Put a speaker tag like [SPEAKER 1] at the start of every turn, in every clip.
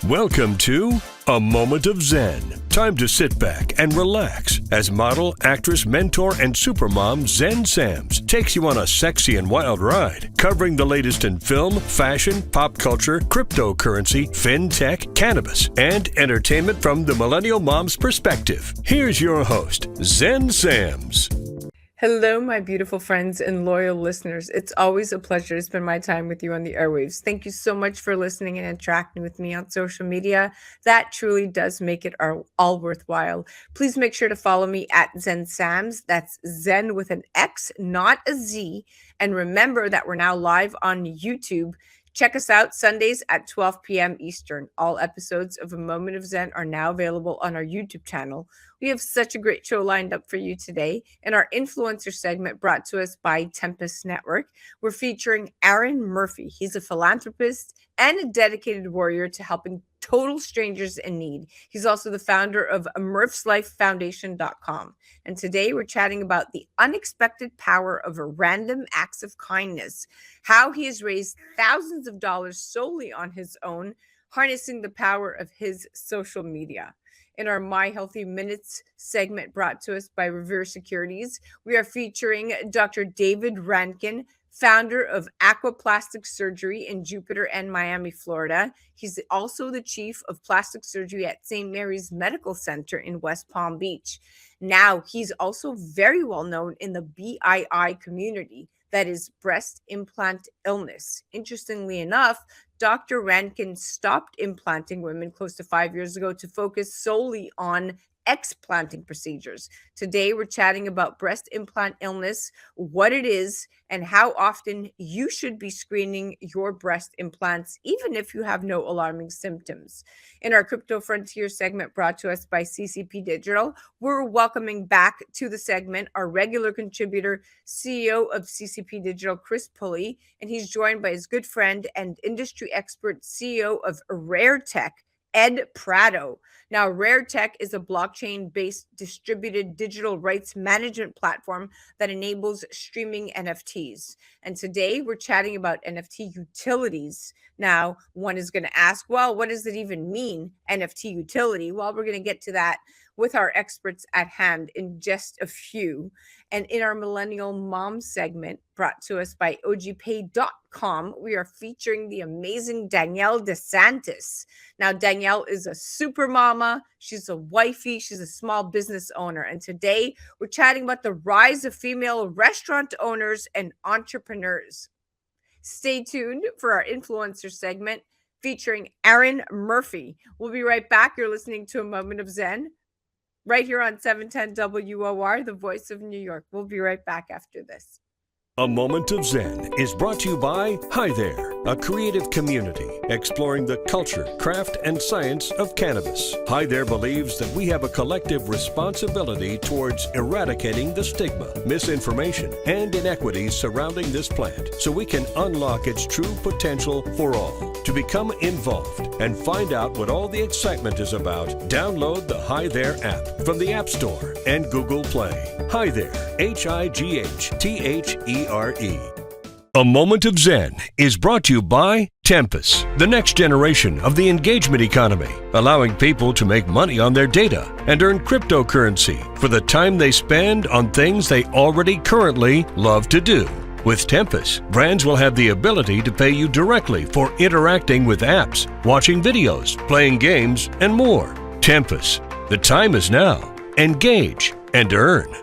[SPEAKER 1] Welcome to A Moment of Zen. Time to sit back and relax as model, actress, mentor, and supermom Zen Sams takes you on a sexy and wild ride, covering the latest in film, fashion, pop culture, cryptocurrency, fintech, cannabis, and entertainment from the Millennial mom's perspective. Here's your host, Zen Sams.
[SPEAKER 2] Hello, my beautiful friends and loyal listeners. It's always a pleasure to spend my time with you on the airwaves. Thank you so much for listening and interacting with me on social media. That truly does make it all worthwhile. Please make sure to follow me at Zen Sams. That's Zen with an X, not a Z. And remember that we're now live on YouTube. Check us out Sundays at 12 p.m. Eastern. All episodes of A Moment of Zen are now available on our YouTube channel. We have such a great show lined up for you today. In our influencer segment brought to us by Tempest Network, we're featuring Aaron Murphy. He's a philanthropist and a dedicated warrior to helping total strangers in need. He's also the founder of MurphsLifeFoundation.com. And today we're chatting about the unexpected power of random acts of kindness, how he has raised thousands of dollars solely on his own, harnessing the power of his social media. In our My Healthy Minutes segment brought to us by Revere Securities, we are featuring Dr. David Rankin, founder of Aqua Plastic Surgery in Jupiter and Miami, Florida. He's also the chief of plastic surgery at St. Mary's Medical Center in West Palm Beach. Now, he's also very well known in the B.I.I. community, that is Breast Implant Illness. Interestingly enough, Dr. Rankin stopped implanting women close to 5 years ago to focus solely on explanting procedures. Today, we're chatting about breast implant illness, what it is, and how often you should be screening your breast implants, even if you have no alarming symptoms. In our Crypto Frontier segment brought to us by CCP Digital, we're welcoming back to the segment our regular contributor, CEO of CCP Digital, Chris Pulley, and he's joined by his good friend and industry expert, CEO of Rair Tech, Ed Prado. Now, Rair Tech is a blockchain-based distributed digital rights management platform that enables streaming NFTs. And today we're chatting about NFT utilities. Now, one is going to ask, well, what does it even mean, NFT utility? Well, we're going to get to that with our experts at hand in just a few. And in our Millennial Mom segment brought to us by OGPay.com, we are featuring the amazing Danielle DeSantis. Now, Danielle is a super mama. She's a wifey. She's a small business owner. And today we're chatting about the rise of female restaurant owners and entrepreneurs. Stay tuned for our influencer segment featuring Aaron Murphy. We'll be right back. You're listening to A Moment of Zen right here on 710 WOR, the voice of New York. We'll be right back after this.
[SPEAKER 1] A Moment of Zen is brought to you by Hi There, a creative community exploring the culture, craft, and science of cannabis. Hi There believes that we have a collective responsibility towards eradicating the stigma, misinformation, and inequities surrounding this plant so we can unlock its true potential for all. To become involved and find out what all the excitement is about, download the Hi There app from the App Store and Google Play. Hi There, HIGHTHERE. A Moment of Zen is brought to you by Tempest, the next generation of the engagement economy, allowing people to make money on their data and earn cryptocurrency for the time they spend on things they already currently love to do. With Tempest, brands will have the ability to pay you directly for interacting with apps, watching videos, playing games, and more. Tempest, the time is now. Engage and earn.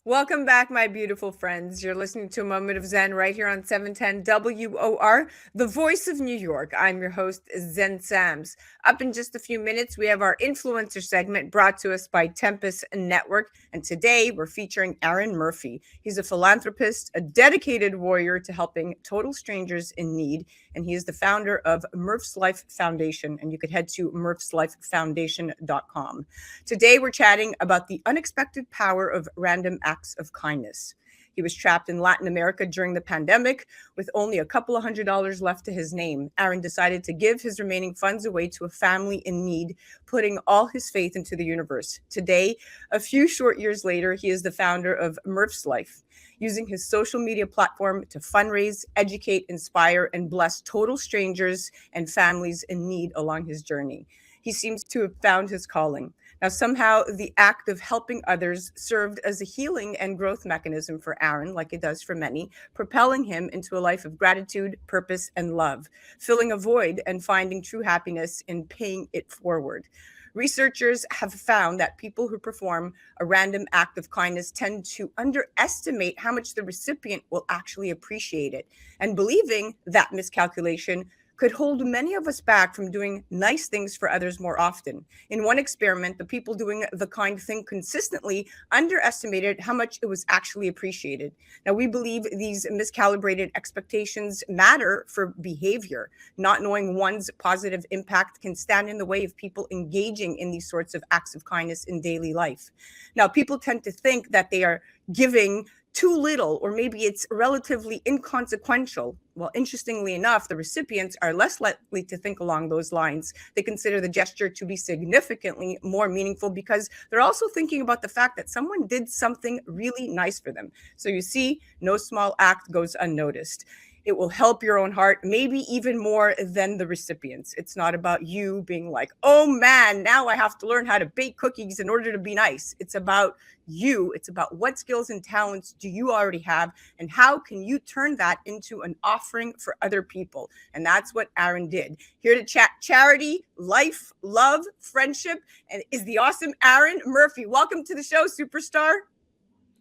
[SPEAKER 2] Welcome back, my beautiful friends. You're listening to A Moment of Zen right here on 710 WOR, the voice of New York. I'm your host, Zen Sams. Up in just a few minutes, we have our influencer segment brought to us by Tempest Network. And today we're featuring Aaron Murphy. He's a philanthropist, a dedicated warrior to helping total strangers in need. And he is the founder of Murph's Life Foundation. And you could head to MurphsLifeFoundation.com. Today we're chatting about the unexpected power of random acts of kindness. He was trapped in Latin America during the pandemic with only a couple of $100 left to his name. Aaron decided to give his remaining funds away to a family in need, putting all his faith into the universe. Today, a few short years later, he is the founder of Murph's Life, using his social media platform to fundraise, educate, inspire, and bless total strangers and families in need along his journey. He seems to have found his calling. Now, somehow the act of helping others served as a healing and growth mechanism for Aaron, like it does for many, propelling him into a life of gratitude, purpose, and love, filling a void and finding true happiness in paying it forward. Researchers have found that people who perform a random act of kindness tend to underestimate how much the recipient will actually appreciate it. And believing that miscalculation could hold many of us back from doing nice things for others more often. In one experiment, the people doing the kind thing consistently underestimated how much it was actually appreciated. Now, we believe these miscalibrated expectations matter for behavior. Not knowing one's positive impact can stand in the way of people engaging in these sorts of acts of kindness in daily life. Now, people tend to think that they are giving too little, or maybe it's relatively inconsequential. Well, interestingly enough, the recipients are less likely to think along those lines. They consider the gesture to be significantly more meaningful because they're also thinking about the fact that someone did something really nice for them. So you see, no small act goes unnoticed. It will help your own heart, maybe even more than the recipients. It's not about you being like, oh man, now I have to learn how to bake cookies in order to be nice. It's about you. It's about what skills and talents do you already have, and how can you turn that into an offering for other people? And that's what Aaron did. Here to chat charity, life, love, friendship, and is the awesome Aaron Murphy. Welcome to the show, superstar.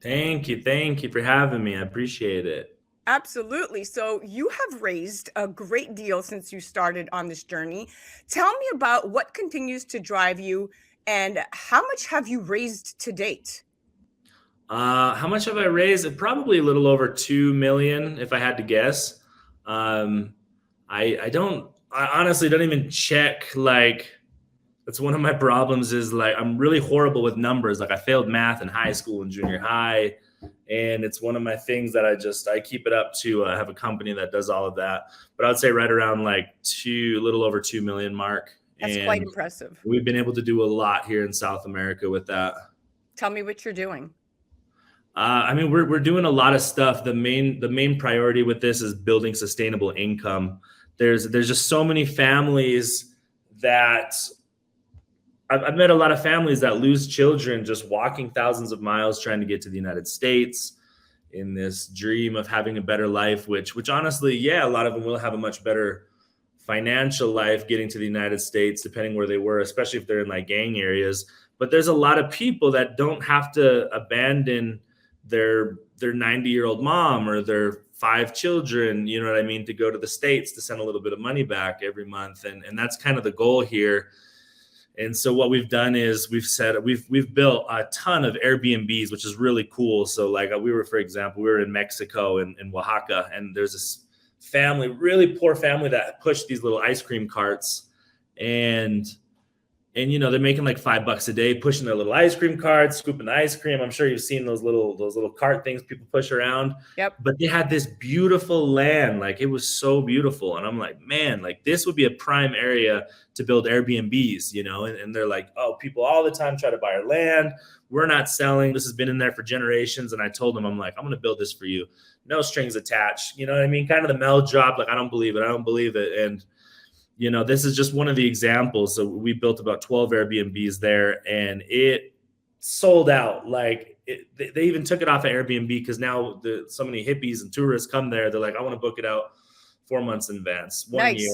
[SPEAKER 3] Thank you for having me. I appreciate it.
[SPEAKER 2] Absolutely. So you have raised a great deal since you started on this journey. Tell me about what continues to drive you and how much have you raised to date?
[SPEAKER 3] How much have I raised? Probably a little over 2 million, if I had to guess. I honestly don't even check. Like, that's one of my problems is like, I'm really horrible with numbers. Like, I failed math in high school and junior high. And it's one of my things that I keep it up to have a company that does all of that. But I'd say right around like a little over 2 million mark.
[SPEAKER 2] That's quite impressive.
[SPEAKER 3] We've been able to do a lot here in South America with that.
[SPEAKER 2] Tell me what you're doing.
[SPEAKER 3] We're doing a lot of stuff. The main priority with this is building sustainable income. There's just so many families that I've met a lot of families that lose children just walking thousands of miles trying to get to the United States in this dream of having a better life, which honestly, yeah, a lot of them will have a much better financial life getting to the United States, depending where they were, especially if they're in like gang areas. But there's a lot of people that don't have to abandon their 90-year-old mom or their 5 children, you know what I mean, to go to the States to send a little bit of money back every month. And that's kind of the goal here. And so what we've done is we've built a ton of Airbnbs, which is really cool. So like for example, we were in Mexico in Oaxaca, and there's this family, really poor family that pushed these little ice cream carts, and you know, they're making like $5 a day pushing their little ice cream carts, scooping the ice cream. I'm sure you've seen those little cart things people push around.
[SPEAKER 2] Yep.
[SPEAKER 3] But they had this beautiful land, like it was so beautiful. And I'm like, man, like this would be a prime area to build Airbnbs, you know? And they're like, oh, people all the time try to buy our land. We're not selling. This has been in there for generations. And I told them, I'm like, I'm going to build this for you. No strings attached. You know what I mean? Kind of the Mel drop. Like, I don't believe it. And you know, this is just one of the examples. So we built about 12 Airbnbs there, and it sold out. Like they even took it off of Airbnb because now so many hippies and tourists come there. They're like, I want to book it out 4 months in advance, 1 year.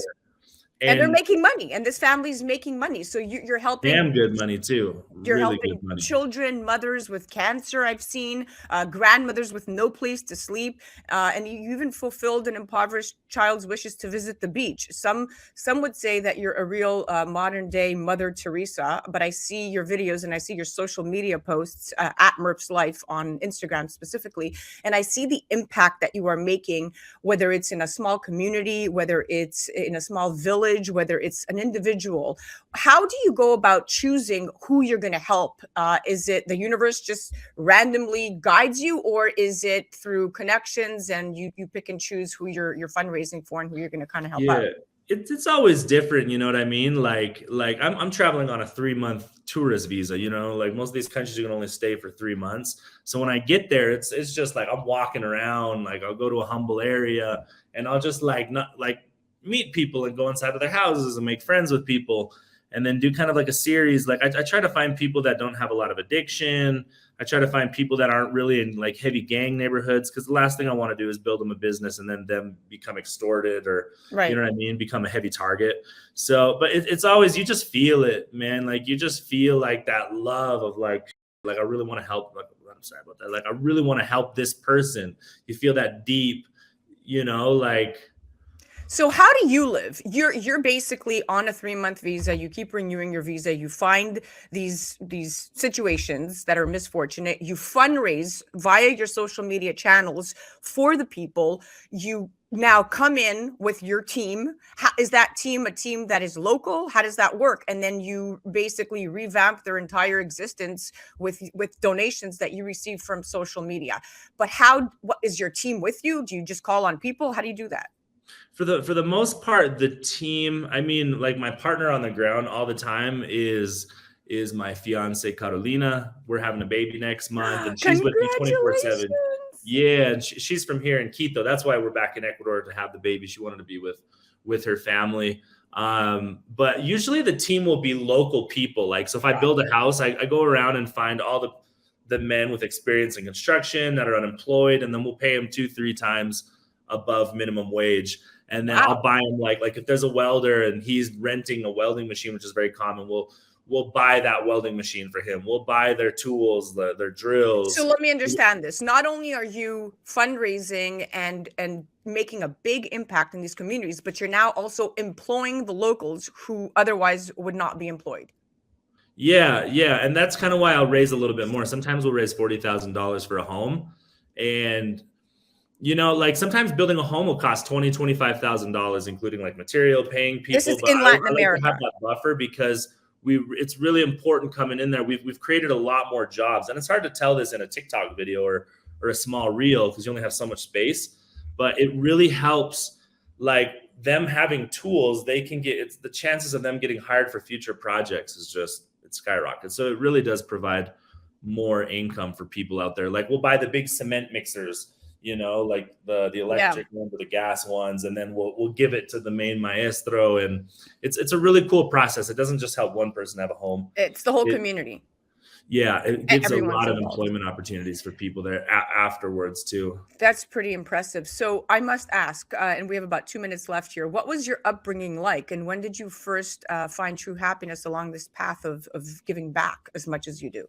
[SPEAKER 2] And they're making money, and this family's making money. So you're helping.
[SPEAKER 3] Damn good money too.
[SPEAKER 2] You're
[SPEAKER 3] really
[SPEAKER 2] helping
[SPEAKER 3] good money.
[SPEAKER 2] Children, mothers with cancer. I've seen grandmothers with no place to sleep, and you even fulfilled an impoverished child's wishes to visit the beach. Some would say that you're a real modern day Mother Teresa, but I see your videos and I see your social media posts at Murph's Life on Instagram specifically, and I see the impact that you are making, whether it's in a small community, whether it's in a small village, village, whether it's an individual, how do you go about choosing who you're going to help? Is it the universe just randomly guides you, or is it through connections and you pick and choose who you're fundraising for and who you're going to kind of help out?
[SPEAKER 3] Yeah, it's always different, you know what I mean? Like I'm traveling on a 3-month tourist visa, you know, like most of these countries you can only stay for 3 months. So when I get there, it's just like I'm walking around, like I'll go to a humble area and I'll just like not like meet people and go inside of their houses and make friends with people and then do kind of like a series. Like I try to find people that don't have a lot of addiction. I try to find people that aren't really in like heavy gang neighborhoods, because the last thing I want to do is build them a business and then them become extorted or,
[SPEAKER 2] Right.
[SPEAKER 3] you know what I mean, become a heavy target. So, but it's always, you just feel it, man. Like you just feel like that love of like I really want to help. Like, I'm sorry about that. Like I really want to help this person. You feel that deep, you know, like.
[SPEAKER 2] So how do you live? You're basically on a 3-month visa. You keep renewing your visa. You find these situations that are misfortunate. You fundraise via your social media channels for the people. You now come in with your team. Is that team a team that is local? How does that work? And then you basically revamp their entire existence with donations that you receive from social media. But what is your team with you? Do you just call on people? How do you do that?
[SPEAKER 3] For the most part, the team, I mean, like my partner on the ground all the time is my fiance Carolina. We're having a baby next month, and she's with me 24/7. Yeah, and she's from here in Quito. That's why we're back in Ecuador to have the baby. She wanted to be with her family. But usually the team will be local people. Like, so if I build a house, I go around and find all the men with experience in construction that are unemployed, and then we'll pay them 2-3 times above minimum wage. And then I'll buy him like if there's a welder and he's renting a welding machine, which is very common, we'll buy that welding machine for him. We'll buy their tools, their drills.
[SPEAKER 2] So let me understand this. Not only are you fundraising and making a big impact in these communities, but you're now also employing the locals who otherwise would not be employed.
[SPEAKER 3] Yeah. And that's kind of why I'll raise a little bit more. Sometimes we'll raise $40,000 for a home. And you know, like sometimes building a home will cost $20,000, $25,000, including like material, paying people.
[SPEAKER 2] This is in Latin America.
[SPEAKER 3] Like to have that buffer because it's really important coming in there. We've created a lot more jobs, and it's hard to tell this in a TikTok video or a small reel because you only have so much space. But it really helps, like them having tools. They can it's the chances of them getting hired for future projects it skyrockets. So it really does provide more income for people out there. Like we'll buy the big cement mixers, you know, like the electric ones or the gas ones, and then we'll give it to the main maestro, and it's a really cool process. It doesn't just help one person have a home;
[SPEAKER 2] it's the whole community.
[SPEAKER 3] Yeah, it gives a lot of employment opportunities for people there afterwards too.
[SPEAKER 2] That's pretty impressive. So I must ask, and we have about 2 minutes left here. What was your upbringing like, and when did you first find true happiness along this path of giving back as much as you do?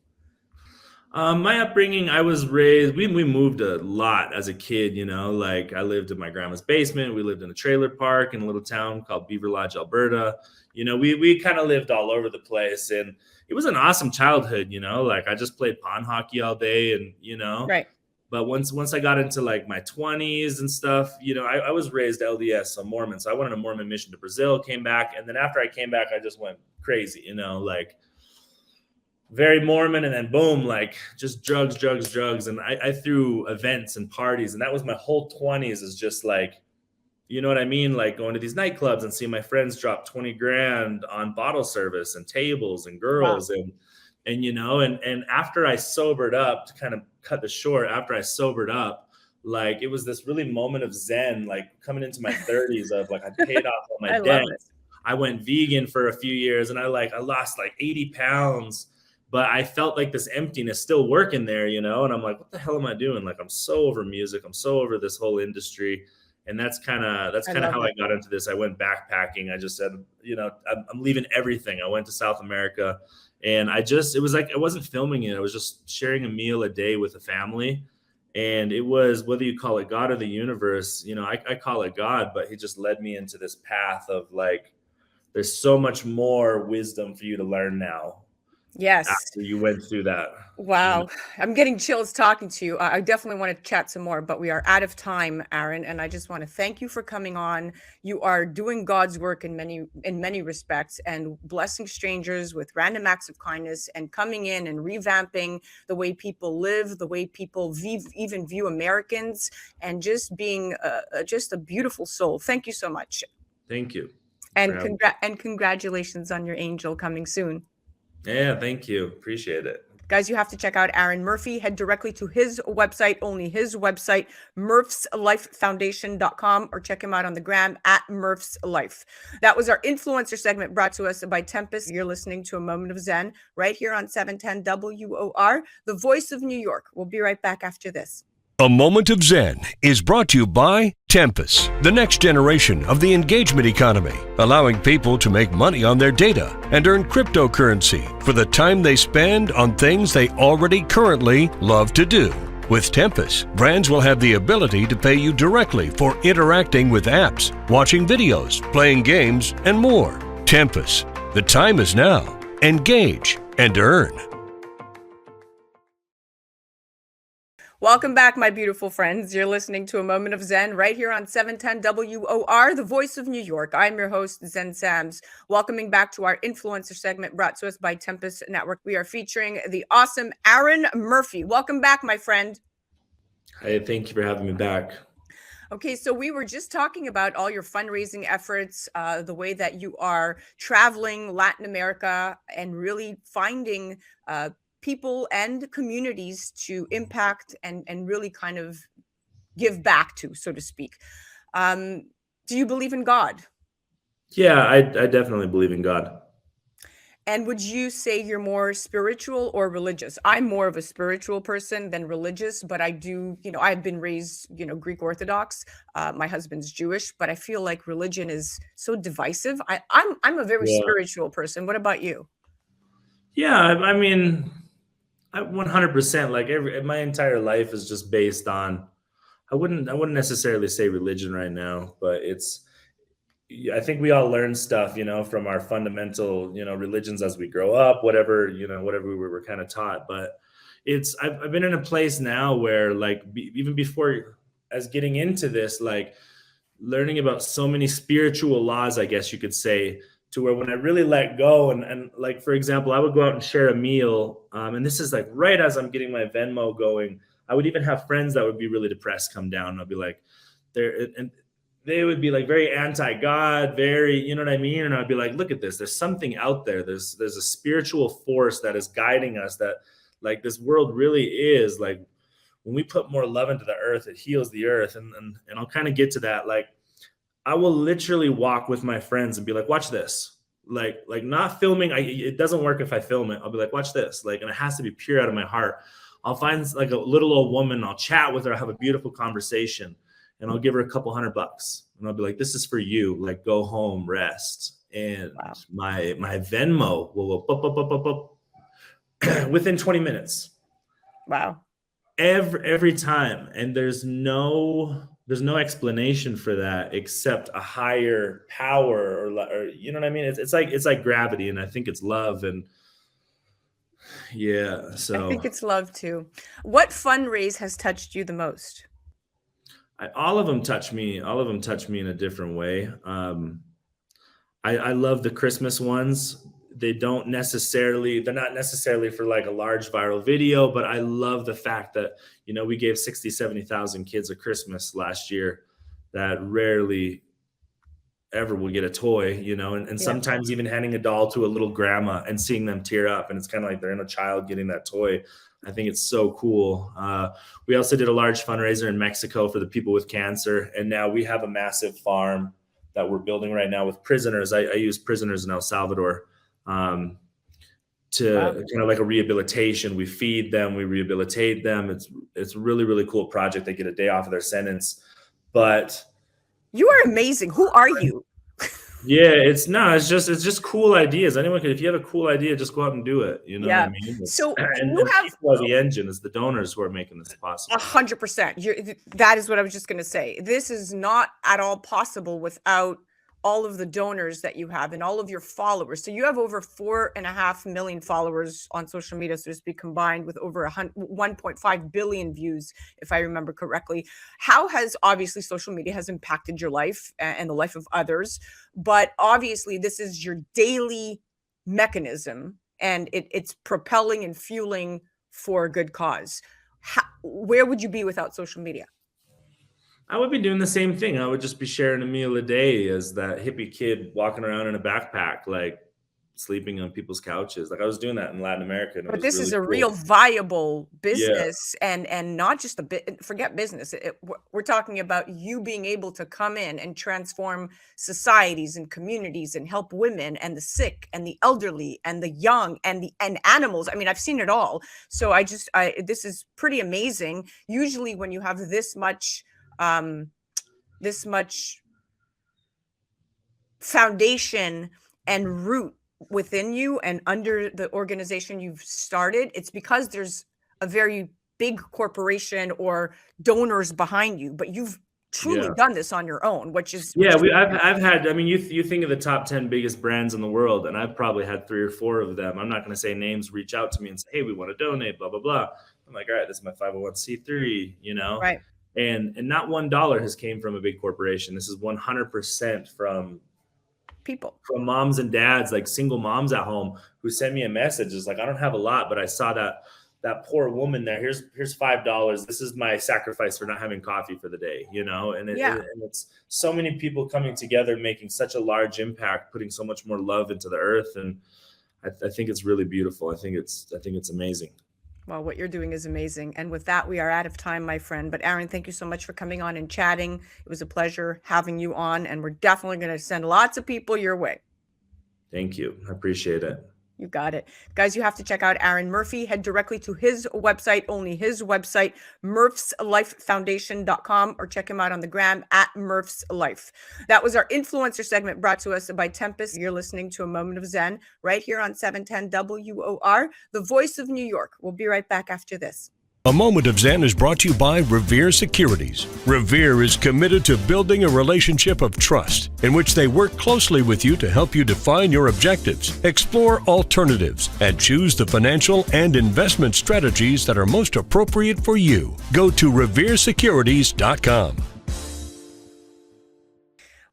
[SPEAKER 3] My upbringing, I was raised, we moved a lot as a kid, you know, like I lived in my grandma's basement. We lived in a trailer park in a little town called Beaver Lodge, Alberta. You know, we kind of lived all over the place, and it was an awesome childhood, you know, like I just played pond hockey all day and, you know,
[SPEAKER 2] right.
[SPEAKER 3] But once I got into like my 20s and stuff, you know, I was raised LDS, so Mormon. So I went on a Mormon mission to Brazil, came back. And then after I came back, I just went crazy, you know, like very Mormon, and then boom, like just drugs. And I threw events and parties, and that was my whole 20s is just like, you know what I mean? Like going to these nightclubs and seeing my friends drop 20 grand on bottle service and tables and girls. Wow. And, you know, and after I sobered up, to kind of cut this short, after I sobered up, like it was this really moment of Zen, like coming into my 30s of like, I paid off all my debt. I went vegan for a few years, and I lost like 80 pounds. But I felt like this emptiness still working there, you know? And I'm like, what the hell am I doing? Like, I'm so over music. I'm so over this whole industry. And that's kind of how I got into this. I went backpacking. I just said, you know, I'm leaving everything. I went to South America, and it was like, I wasn't filming it. I was just sharing a meal a day with a family. And it was, whether you call it God or the universe, you know, I call it God, but he just led me into this path of like, there's so much more wisdom for you to learn now.
[SPEAKER 2] Yes.
[SPEAKER 3] after you went through that.
[SPEAKER 2] Wow. I'm getting chills talking to you. I definitely want to chat some more, but we are out of time, Aaron, and I just want to thank you for coming on. You are doing God's work in many respects and blessing strangers with random acts of kindness and coming in and revamping the way people live, the way people even view Americans, and just being just a beautiful soul. Thank you so much.
[SPEAKER 3] Thank you.
[SPEAKER 2] And congratulations on your angel coming soon.
[SPEAKER 3] Yeah, thank you. Appreciate it.
[SPEAKER 2] Guys, you have to check out Aaron Murphy. Head directly to his website, only his website, murphslifefoundation.com, or check him out on the gram at Murph's Life. That was our influencer segment brought to us by Tempest. You're listening to A Moment of Zen right here on 710 WOR, the voice of New York. We'll be right back after this.
[SPEAKER 1] A Moment of Zen is brought to you by Tempest, the next generation of the engagement economy, allowing people to make money on their data and earn cryptocurrency for the time they spend on things they already currently love to do. With Tempest, brands will have the ability to pay you directly for interacting with apps, watching videos, playing games, and more. Tempest, the time is now. Engage and earn.
[SPEAKER 2] Welcome back, my beautiful friends. You're listening to A Moment of Zen right here on 710 WOR, the voice of New York. I'm your host, Zen Sams. Welcoming back to our influencer segment brought to us by Tempest Network. We are featuring the awesome Aaron Murphy. Welcome back, my friend.
[SPEAKER 3] Hey, thank you for having me back.
[SPEAKER 2] Okay, so we were just talking about all your fundraising efforts, the way that you are traveling Latin America and really finding people and communities to impact and really kind of give back to, so to speak. Do you believe in God?
[SPEAKER 3] Yeah, I definitely believe in God.
[SPEAKER 2] And would you say you're more spiritual or religious? I'm more of a spiritual person than religious, but I do, I've been raised, Greek Orthodox. My husband's Jewish, but I feel like religion is so divisive. I'm a very spiritual person. What about you?
[SPEAKER 3] Yeah, I mean, I 100%, like my entire life is just based on, I wouldn't necessarily say religion right now, but I think we all learn stuff, from our fundamental, religions as we grow up, whatever we were kind of taught. But I've been in a place now where, like, even before as getting into this, like learning about so many spiritual laws, I guess you could say, to where when I really let go and like, for example, I would go out and share a meal. And this is like right as I'm getting my Venmo going, I would even have friends that would be really depressed come down. And I'd be like, and they would be like very anti-God, very, you know what I mean? And I'd be like, look at this, there's something out there. There's a spiritual force that is guiding us, that like this world really is like, when we put more love into the earth, it heals the earth. And I'll kind of get to that. Like, I will literally walk with my friends and be like, watch this, like not filming. It doesn't work if I film it. I'll be like, watch this. Like, and it has to be pure out of my heart. I'll find like a little old woman. I'll chat with her. I'll have a beautiful conversation and I'll give her $200 and I'll be like, this is for you. Like, go home, rest. And
[SPEAKER 2] wow.
[SPEAKER 3] my Venmo will within 20 minutes.
[SPEAKER 2] Wow.
[SPEAKER 3] Every time. And there's no explanation for that except a higher power or you know what I mean? It's like gravity, and I think it's love. And yeah, so
[SPEAKER 2] I think it's love too. What fundraise has touched you the most?
[SPEAKER 3] All of them touch me in a different way. I love the Christmas ones. They're not necessarily for like a large viral video, but I love the fact that, we gave 70,000 kids a Christmas last year that rarely ever will get a toy, and sometimes even handing a doll to a little grandma and seeing them tear up. And it's kind of like their inner child getting that toy. I think it's so cool. We also did a large fundraiser in Mexico for the people with cancer. And now we have a massive farm that we're building right now with prisoners. I use prisoners in El Salvador to kind of like a rehabilitation. We feed them, we rehabilitate them. It's really, really cool project. They get a day off of their sentence. But
[SPEAKER 2] you are amazing. Who are you?
[SPEAKER 3] Yeah, it's just cool ideas. Anyone can, if you have a cool idea, just go out and do it. You know what I mean?
[SPEAKER 2] So
[SPEAKER 3] and people are the engine, it's the donors who are making this possible.
[SPEAKER 2] 100%. That is what I was just going to say. This is not at all possible without all of the donors that you have and all of your followers. So you have over 4.5 million followers on social media, so to speak, combined with over 1.5 billion views, if I remember correctly. How has obviously social media has impacted your life and the life of others, but obviously this is your daily mechanism and it's propelling and fueling for a good cause. Where would you be without social media?
[SPEAKER 3] I would be doing the same thing. I would just be sharing a meal a day as that hippie kid walking around in a backpack, like sleeping on people's couches. Like I was doing that in Latin America, and it
[SPEAKER 2] But
[SPEAKER 3] was
[SPEAKER 2] this
[SPEAKER 3] really
[SPEAKER 2] is a
[SPEAKER 3] cool.
[SPEAKER 2] real viable
[SPEAKER 3] Yeah,
[SPEAKER 2] business and not just a bit, forget business. We're talking about you being able to come in and transform societies and communities and help women and the sick and the elderly and the young and animals. I mean, I've seen it all. So this is pretty amazing. Usually when you have this much foundation and root within you and under the organization you've started, it's because there's a very big corporation or donors behind you, but you've truly
[SPEAKER 3] yeah.
[SPEAKER 2] done this on your own, which is
[SPEAKER 3] Yeah, I've had. I mean, you think of the top 10 biggest brands in the world, and I've probably had 3 or 4 of them. I'm not going to say names. Reach out to me and say, "Hey, we want to donate." Blah blah blah. I'm like, all right, this is my 501c3.
[SPEAKER 2] right.
[SPEAKER 3] And not $1 has came from a big corporation. This is 100%
[SPEAKER 2] People.
[SPEAKER 3] from moms and dads, like single moms at home, who send me a message. It's like, I don't have a lot, but I saw that poor woman there. Here's $5. This is my sacrifice for not having coffee for the day, and it's so many people coming together, making such a large impact, putting so much more love into the earth. And I think it's really beautiful. I think it's amazing.
[SPEAKER 2] Well, what you're doing is amazing. And with that, we are out of time, my friend. But Aaron, thank you so much for coming on and chatting. It was a pleasure having you on, and we're definitely going to send lots of people your way.
[SPEAKER 3] Thank you. I appreciate it.
[SPEAKER 2] You got it. Guys, you have to check out Aaron Murphy. Head directly to his website, only his website, murphslifefoundation.com, or check him out on the gram at Murph's Life. That was our influencer segment brought to us by Tempest. You're listening to A Moment of Zen right here on 710 WOR, the voice of New York. We'll be right back after this.
[SPEAKER 1] A Moment of Zen is brought to you by Revere Securities. Revere is committed to building a relationship of trust in which they work closely with you to help you define your objectives, explore alternatives, and choose the financial and investment strategies that are most appropriate for you. Go to reveresecurities.com.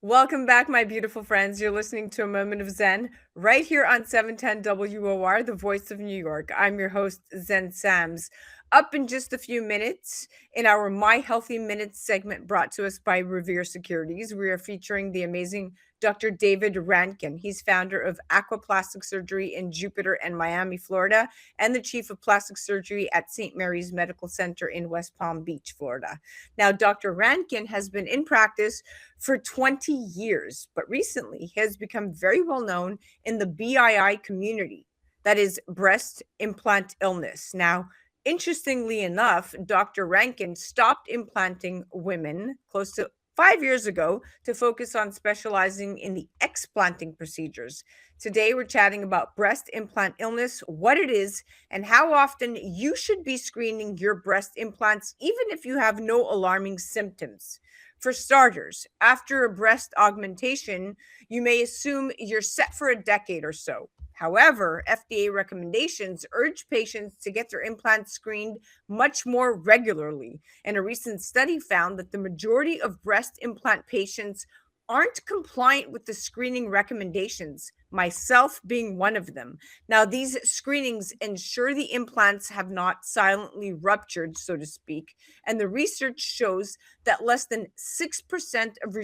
[SPEAKER 2] Welcome back, my beautiful friends. You're listening to A Moment of Zen right here on 710 WOR, the voice of New York. I'm your host, Zen Sams. Up in just a few minutes, in our My Healthy Minutes segment brought to us by Revere Securities, we are featuring the amazing Dr. David Rankin. He's founder of Aqua Plastic Surgery in Jupiter and Miami, Florida, and the chief of plastic surgery at St. Mary's Medical Center in West Palm Beach, Florida. Now, Dr. Rankin has been in practice for 20 years, but recently he has become very well known in the B.I.I. community, that is breast implant illness. Now, interestingly enough, Dr. Rankin stopped implanting women close to 5 years ago to focus on specializing in the explanting procedures. Today, we're chatting about breast implant illness, what it is, and how often you should be screening your breast implants, even if you have no alarming symptoms. For starters, after a breast augmentation, you may assume you're set for a decade or so. However, FDA recommendations urge patients to get their implants screened much more regularly. And a recent study found that the majority of breast implant patients aren't compliant with the screening recommendations, myself being one of them. Now, these screenings ensure the implants have not silently ruptured, so to speak, and the research shows that less than 6% of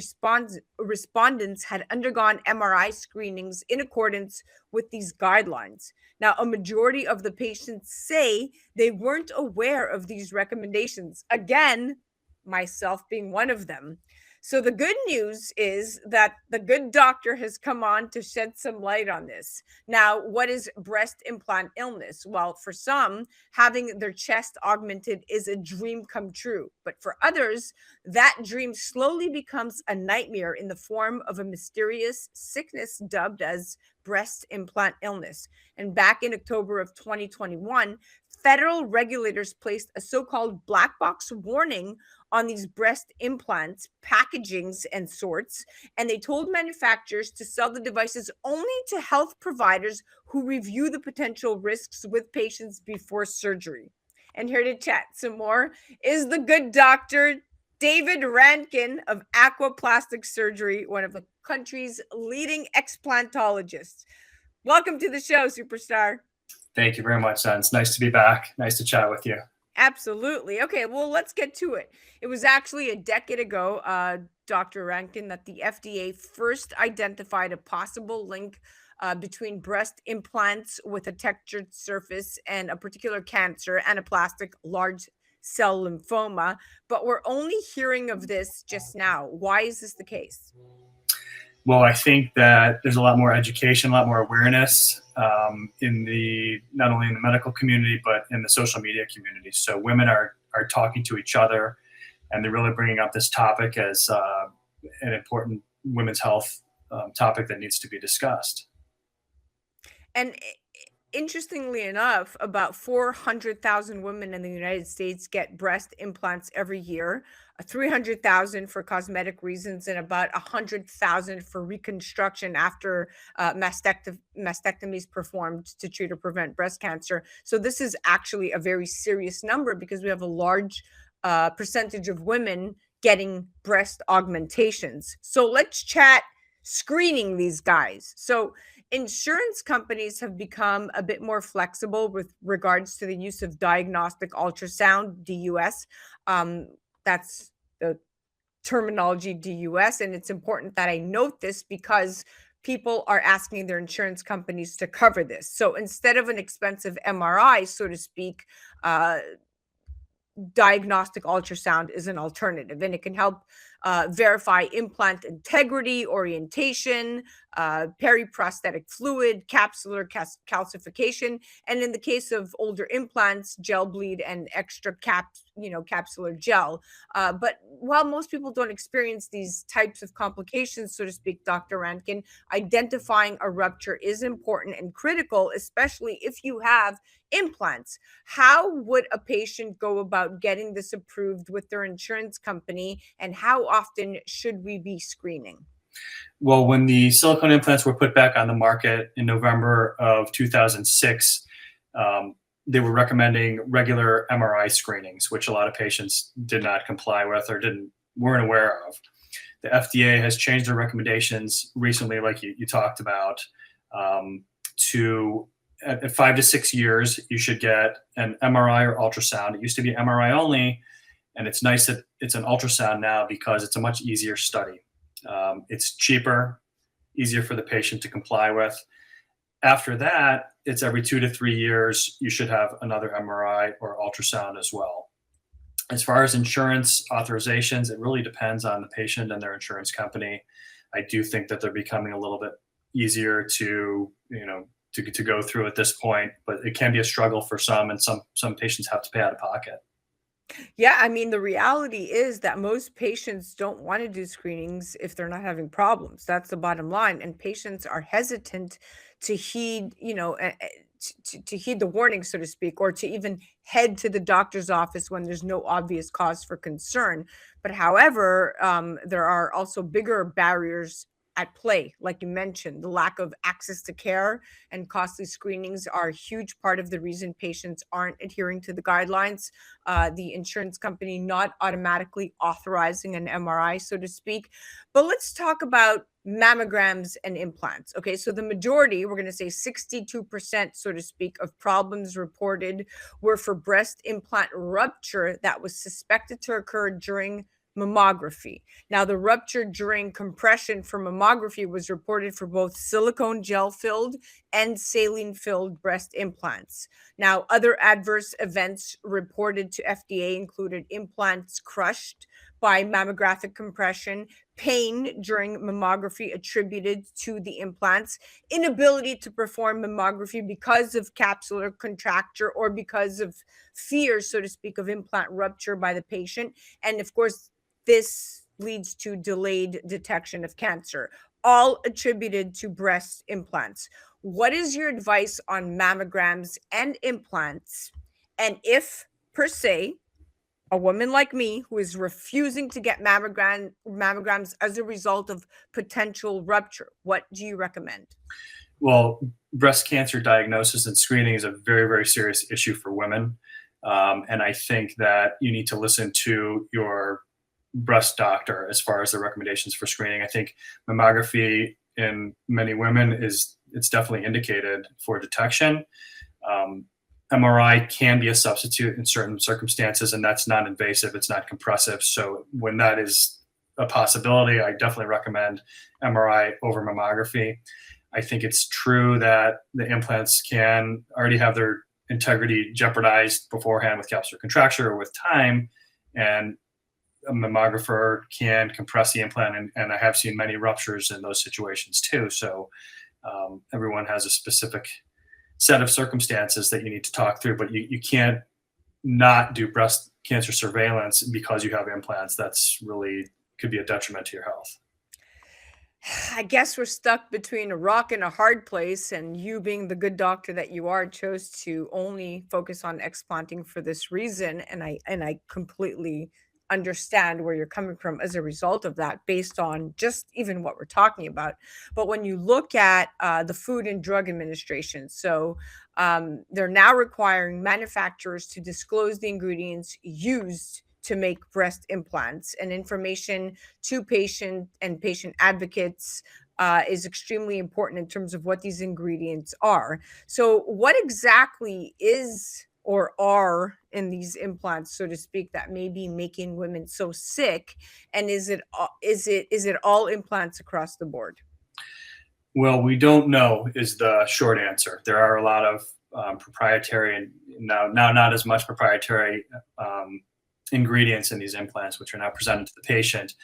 [SPEAKER 2] respondents had undergone MRI screenings in accordance with these guidelines. Now, a majority of the patients say they weren't aware of these recommendations. Again, myself being one of them. So the good news is that the good doctor has come on to shed some light on this. Now, what is breast implant illness? Well, for some, having their chest augmented is a dream come true. But for others, that dream slowly becomes a nightmare in the form of a mysterious sickness dubbed as breast implant illness. And back in October of 2021, federal regulators placed a so-called black box warning on these breast implants, packagings, and sorts, and they told manufacturers to sell the devices only to health providers who review the potential risks with patients before surgery. And here to chat some more is the good doctor, David Rankin of Aqua Plastic Surgery, one of the country's leading explantologists. Welcome to the show, superstar.
[SPEAKER 4] Thank you very much, son. It's nice to be back. Nice to chat with you.
[SPEAKER 2] Absolutely. Okay, well, let's get to it. It was actually a decade ago, Dr. Rankin, that the FDA first identified a possible link between breast implants with a textured surface and a particular cancer, anaplastic large cell lymphoma. But we're only hearing of this just now. Why is this the case?
[SPEAKER 4] Well, I think that there's a lot more education, a lot more awareness not only in the medical community, but in the social media community. So women are talking to each other, and they're really bringing up this topic as an important women's health topic that needs to be discussed.
[SPEAKER 2] And interestingly enough, about 400,000 women in the United States get breast implants every year, 300,000 for cosmetic reasons, and about 100,000 for reconstruction after mastectomies performed to treat or prevent breast cancer. So this is actually a very serious number because we have a large percentage of women getting breast augmentations. So let's chat screening these guys. So insurance companies have become a bit more flexible with regards to the use of diagnostic ultrasound, DUS. That's the terminology, DUS. And it's important that I note this because people are asking their insurance companies to cover this. So instead of an expensive MRI, so to speak, diagnostic ultrasound is an alternative, and it can help verify implant integrity, orientation, periprosthetic fluid, capsular calcification, and in the case of older implants, gel bleed and extra capsular gel. But while most people don't experience these types of complications, so to speak, Dr. Rankin, identifying a rupture is important and critical, especially if you have implants. How would a patient go about getting this approved with their insurance company, and how often should we be screening?
[SPEAKER 4] Well, when the silicone implants were put back on the market in November of 2006, they were recommending regular MRI screenings, which a lot of patients did not comply with or weren't aware of. The FDA has changed their recommendations recently, like you talked about, to at 5 to 6 years, you should get an MRI or ultrasound. It used to be MRI only, and it's nice that it's an ultrasound now because it's a much easier study. It's cheaper, easier for the patient to comply with. After that, it's every 2 to 3 years, you should have another MRI or ultrasound as well. As far as insurance authorizations, it really depends on the patient and their insurance company. I do think that they're becoming a little bit easier to go through at this point, but it can be a struggle for some, and some patients have to pay out of pocket.
[SPEAKER 2] Yeah, I mean, the reality is that most patients don't want to do screenings if they're not having problems. That's the bottom line. And patients are hesitant to heed, to heed the warning, so to speak, or to even head to the doctor's office when there's no obvious cause for concern. But however, there are also bigger barriers at play, like you mentioned. The lack of access to care and costly screenings are a huge part of the reason patients aren't adhering to the guidelines. The insurance company not automatically authorizing an MRI, so to speak. But let's talk about mammograms and implants. Okay, so the majority, we're going to say 62%, so to speak, of problems reported were for breast implant rupture that was suspected to occur during mammography. Now, the rupture during compression for mammography was reported for both silicone gel filled and saline filled breast implants. Now, other adverse events reported to FDA included implants crushed by mammographic compression, pain during mammography attributed to the implants, inability to perform mammography because of capsular contracture or because of fear, so to speak, of implant rupture by the patient, and of course, this leads to delayed detection of cancer, all attributed to breast implants. What is your advice on mammograms and implants? And if, per se, a woman like me who is refusing to get mammograms as a result of potential rupture, what do you recommend?
[SPEAKER 4] Well, breast cancer diagnosis and screening is a very, very serious issue for women. And I think that you need to listen to your breast doctor as far as the recommendations for screening. I think mammography in many women it's definitely indicated for detection. MRI can be a substitute in certain circumstances, and that's non-invasive. It's not compressive. So when that is a possibility, I definitely recommend MRI over mammography. I think it's true that the implants can already have their integrity jeopardized beforehand with capsular contracture or with time, and a mammographer can compress the implant, and I have seen many ruptures in those situations too. So everyone has a specific set of circumstances that you need to talk through, but you can't not do breast cancer surveillance because you have implants. That's really could be a detriment to your health.
[SPEAKER 2] I guess we're stuck between a rock and a hard place, and you, being the good doctor that you are, chose to only focus on explanting for this reason, and I completely understand where you're coming from as a result of that, based on just even what we're talking about. But when you look at the Food and Drug Administration, so they're now requiring manufacturers to disclose the ingredients used to make breast implants, and information to patient and patient advocates is extremely important in terms of what these ingredients are. So what exactly is or are in these implants, so to speak, that may be making women so sick? And is it all implants across the board?
[SPEAKER 4] Well, we don't know is the short answer. There are a lot of proprietary and now not as much proprietary ingredients in these implants, which are now presented to the patient.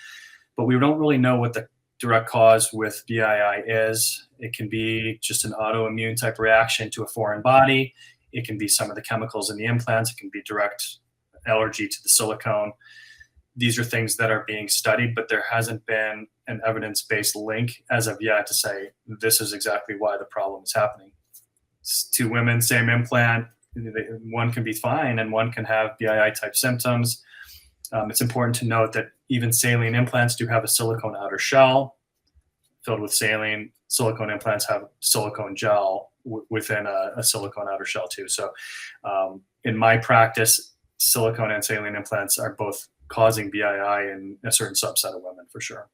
[SPEAKER 4] But we don't really know what the direct cause with B.I.I. is. It can be just an autoimmune type reaction to a foreign body. It can be some of the chemicals in the implants. It can be direct allergy to the silicone. These are things that are being studied, but there hasn't been an evidence-based link as of yet to say this is exactly why the problem is happening. It's two women, same implant. One can be fine and one can have B.I.I. type symptoms. It's important to note that even saline implants do have a silicone outer shell filled with saline. Silicone implants have silicone gel within a silicone outer shell too. So in my practice, silicone and saline implants are both causing B.I.I. in a certain subset of women for sure.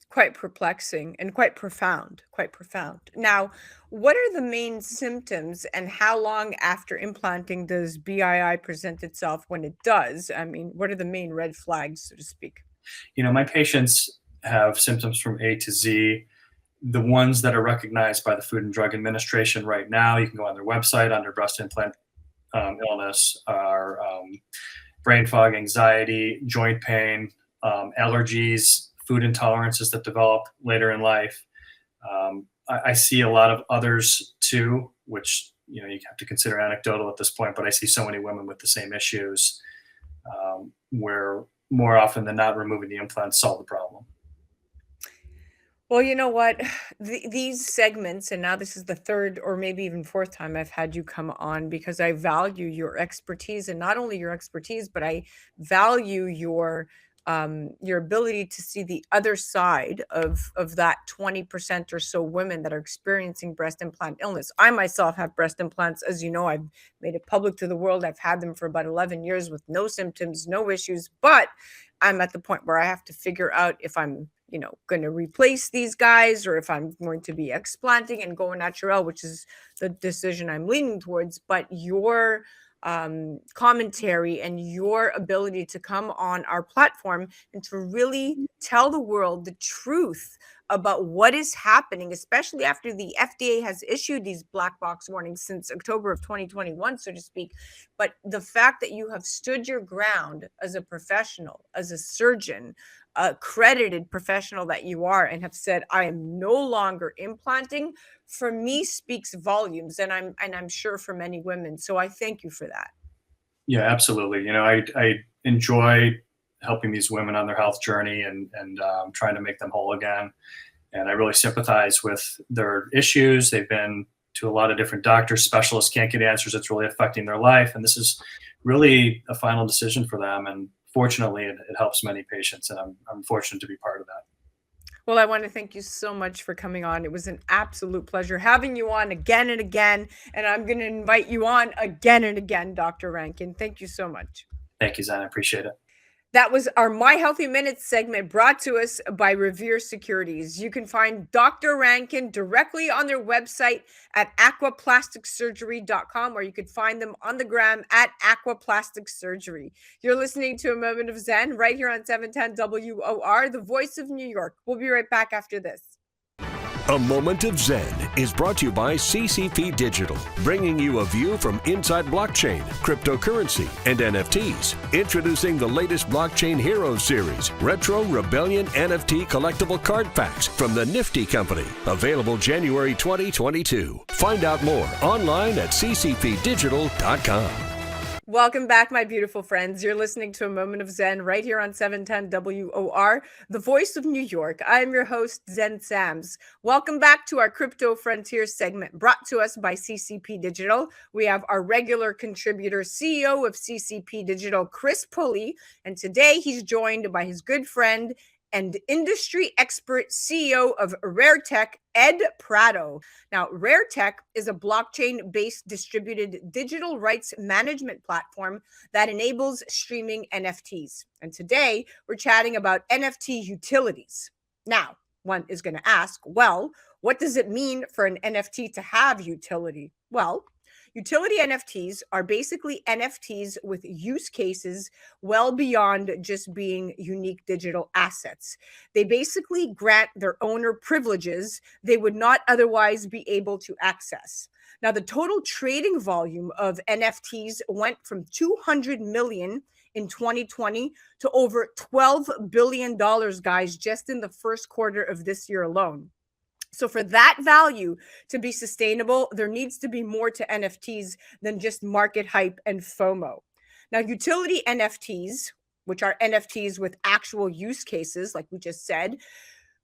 [SPEAKER 2] Quite perplexing and quite profound, quite profound. Now, what are the main symptoms, and how long after implanting does BII present itself when it does? I mean, what are the main red flags, so to speak?
[SPEAKER 4] You know, my patients have symptoms from A to Z. The ones that are recognized by the Food and Drug Administration right now, you can go on their website under breast implant illness, are brain fog, anxiety, joint pain, allergies, food intolerances that develop later in life. I see a lot of others too, which you have to consider anecdotal at this point, but I see so many women with the same issues where more often than not, removing the implants solve the problem.
[SPEAKER 2] Well, you know what? These segments, and now this is the third or maybe even fourth time I've had you come on, because I value your expertise, and not only your expertise, but I value your ability to see the other side of that 20% or so women that are experiencing breast implant illness. I myself have breast implants. As you know, I've made it public to the world. I've had them for about 11 years with no symptoms, no issues, but I'm at the point where I have to figure out if I'm going to replace these guys, or if I'm going to be explanting and going natural, which is the decision I'm leaning towards. But your commentary and your ability to come on our platform and to really tell the world the truth about what is happening, especially after the FDA has issued these black box warnings since October of 2021, so to speak. But the fact that you have stood your ground as a professional, as a surgeon, accredited professional that you are, and have said, I am no longer implanting, for me speaks volumes, and I'm sure for many women. So I thank you for that.
[SPEAKER 4] Yeah, absolutely. I enjoy helping these women on their health journey and trying to make them whole again. And I really sympathize with their issues. They've been to a lot of different doctors. Specialists can't get answers. It's really affecting their life. And this is really a final decision for them. And fortunately, it helps many patients. And I'm fortunate to be part of that.
[SPEAKER 2] Well, I want to thank you so much for coming on. It was an absolute pleasure having you on again and again. And I'm going to invite you on again and again, Dr. Rankin. Thank you so much.
[SPEAKER 4] Thank you, Zen. I appreciate it.
[SPEAKER 2] That was our My Healthy Minutes segment brought to us by Revere Securities. You can find Dr. Rankin directly on their website at aquaplasticsurgery.com, or you could find them on the gram at Aqua Plastic Surgery. You're listening to A Moment of Zen right here on 710 WOR, the voice of New York. We'll be right back after this.
[SPEAKER 1] A Moment of Zen is brought to you by CCP Digital, bringing you a view from inside blockchain, cryptocurrency, and NFTs. Introducing the latest Blockchain Heroes series, Retro Rebellion NFT collectible card packs from the Nifty Company. Available January 2022. Find out more online at ccpdigital.com.
[SPEAKER 2] Welcome back, my beautiful friends. You're listening to A Moment of Zen right here on 710 WOR, the voice of New York. I'm your host, Zen Sams. Welcome back to our Crypto Frontier segment brought to us by CCP Digital. We have our regular contributor, CEO of CCP Digital, Chris Pulley, and today he's joined by his good friend and industry expert CEO of Rair Tech, Ed Prado. Now, Rair Tech is a blockchain-based distributed digital rights management platform that enables streaming NFTs. And today, we're chatting about NFT utilities. Now, one is going to ask, well, what does it mean for an NFT to have utility? Well, utility NFTs are basically NFTs with use cases well beyond just being unique digital assets. They basically grant their owner privileges they would not otherwise be able to access. Now, the total trading volume of NFTs went from 200 million in 2020 to over $12 billion, guys, just in the first quarter of this year alone. So for that value to be sustainable, there needs to be more to NFTs than just market hype and FOMO. Now, utility NFTs, which are NFTs with actual use cases, like we just said,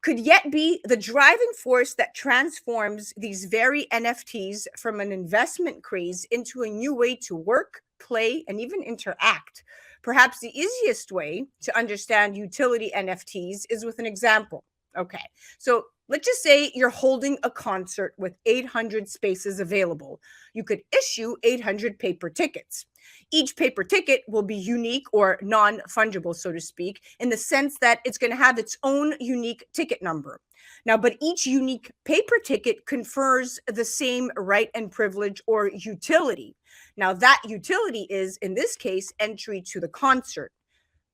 [SPEAKER 2] could yet be the driving force that transforms these very NFTs from an investment craze into a new way to work, play, and even interact. Perhaps the easiest way to understand utility NFTs is with an example. Okay, so let's just say you're holding a concert with 800 spaces available. You could issue 800 paper tickets. Each paper ticket will be unique or non-fungible, so to speak, in the sense that it's going to have its own unique ticket number. Now, but each unique paper ticket confers the same right and privilege or utility. Now, that utility is, in this case, entry to the concert.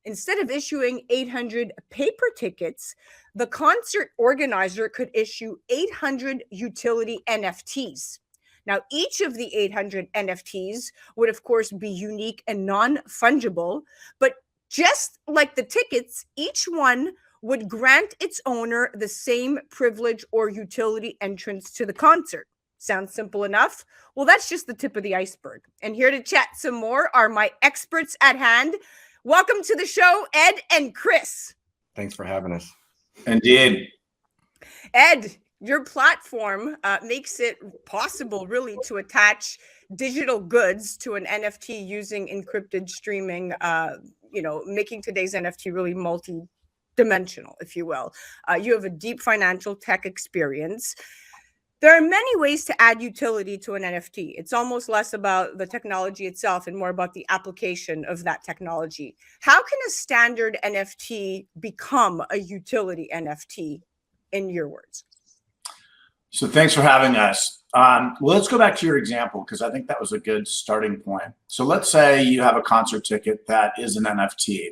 [SPEAKER 2] Instead of issuing 800 paper tickets, the concert organizer could issue 800 utility NFTs. Now, each of the 800 NFTs would, of course, be unique and non-fungible, but just like the tickets, each one would grant its owner the same privilege or utility entrance to the concert. Sounds simple enough? Well, that's just the tip of the iceberg. And here to chat some more are my experts at hand. Welcome to the show, Ed and Chris.
[SPEAKER 5] Thanks for having us.
[SPEAKER 6] Indeed.
[SPEAKER 2] Ed, your platform makes it possible, really, to attach digital goods to an NFT using encrypted streaming, making today's NFT really multi-dimensional, if you will. You have a deep financial tech experience. There are many ways to add utility to an NFT. It's almost less about the technology itself and more about the application of that technology. How can a standard NFT become a utility NFT, in your words?
[SPEAKER 6] So thanks for having us. Well, let's go back to your example, because I think that was a good starting point. So let's say you have a concert ticket that is an NFT,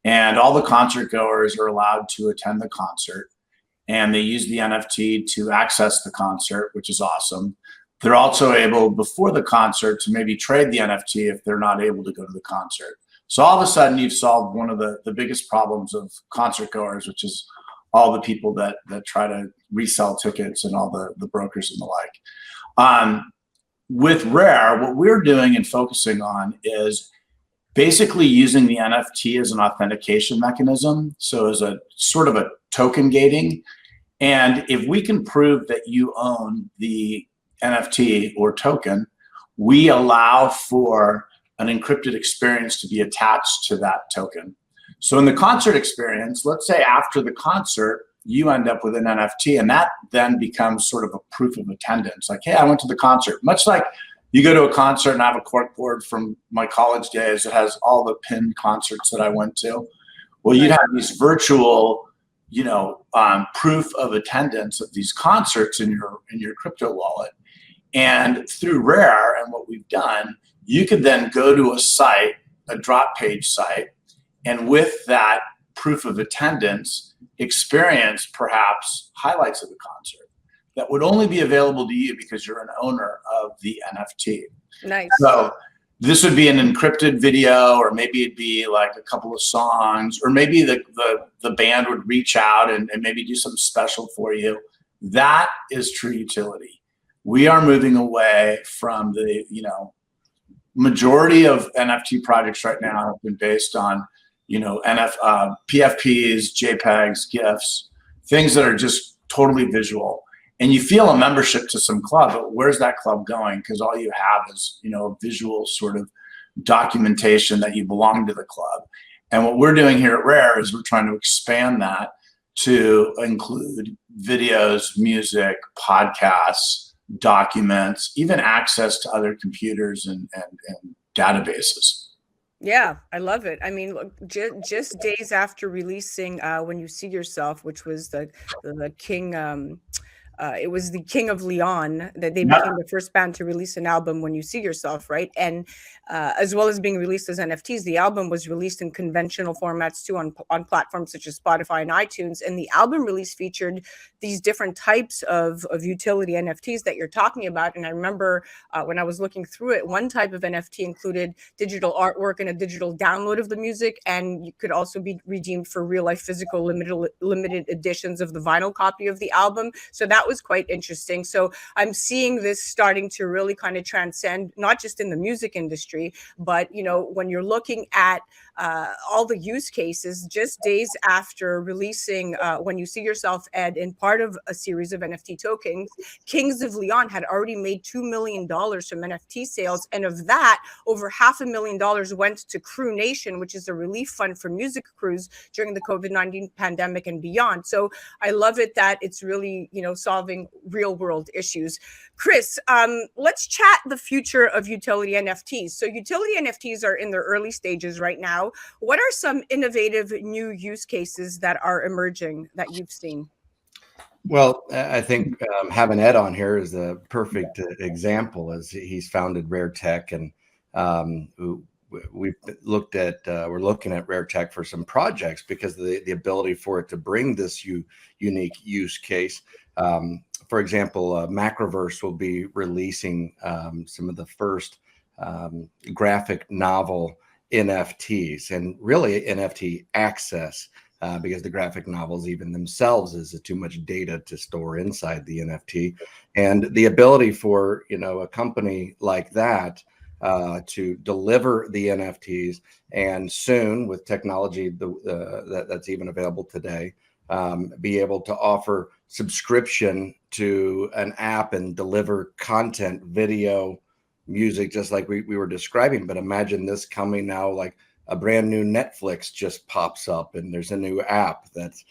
[SPEAKER 6] and all the concert goers are allowed to attend the concert. And they use the NFT to access the concert, which is awesome. They're also able, before the concert, to maybe trade the NFT if they're not able to go to the concert. So all of a sudden, you've solved one of the biggest problems of concert goers, which is all the people that try to resell tickets and all the brokers and the like. With Rair, what we're doing and focusing on is basically using the NFT as an authentication mechanism. So as a sort of a token gating. And if we can prove that you own the NFT or token, we allow for an encrypted experience to be attached to that token. So in the concert experience, let's say after the concert, you end up with an NFT, and that then becomes sort of a proof of attendance. Like, hey, I went to the concert. Much like you go to a concert and I have a corkboard from my college days that has all the pinned concerts that I went to. Well, you'd have these virtual, proof of attendance of these concerts in your crypto wallet. And through Rair and what we've done, you could then go to a site, a drop page site, and with that proof of attendance, experience perhaps highlights of the concert that would only be available to you because you're an owner of the NFT.
[SPEAKER 2] Nice.
[SPEAKER 6] So this would be an encrypted video, or maybe it'd be like a couple of songs, or maybe the band would reach out and maybe do something special for you. That is true utility. We are moving away from the, majority of NFT projects right now have been based on, PFPs, JPEGs, GIFs, things that are just totally visual. And you feel a membership to some club, but where's that club going? Because all you have is, a visual sort of documentation that you belong to the club. And what we're doing here at Rair is we're trying to expand that to include videos, music, podcasts, documents, even access to other computers and databases.
[SPEAKER 2] Yeah, I love it. I mean, look, just days after releasing When You See Yourself, which was the king, it was the King of Leon, that they became the first band to release an album, When You See Yourself, right? And as well as being released as NFTs, the album was released in conventional formats too on platforms such as Spotify and iTunes. And the album release featured these different types of utility NFTs that you're talking about. And I remember when I was looking through it, one type of NFT included digital artwork and a digital download of the music. And you could also be redeemed for real life physical limited editions of the vinyl copy of the album. So that was quite interesting. So I'm seeing this starting to really kind of transcend, not just in the music industry, but when you're looking at all the use cases, just days after releasing When You See Yourself, Ed, in part of a series of NFT tokens, Kings of Leon had already made $2 million from NFT sales. And of that, over $500,000 went to Crew Nation, which is a relief fund for music crews during the COVID-19 pandemic and beyond. So I love it that it's really, solving real world issues. Chris, let's chat the future of utility NFTs. So utility NFTs are in their early stages right now. What are some innovative new use cases that are emerging that you've seen?
[SPEAKER 5] Well, I think having Ed on here is a perfect example, as he's founded Rair Tech, and we're looking at Rair Tech for some projects because of the ability for it to bring this unique use case. For example, Macroverse will be releasing some of the first graphic novel NFTs, and really NFT access, because the graphic novels even themselves is too much data to store inside the NFT. And the ability for a company like that to deliver the NFTs, and soon with technology that's even available today, be able to offer subscription to an app and deliver content, video, music, just like we were describing. But imagine this coming now, like a brand new Netflix just pops up and there's a new app that's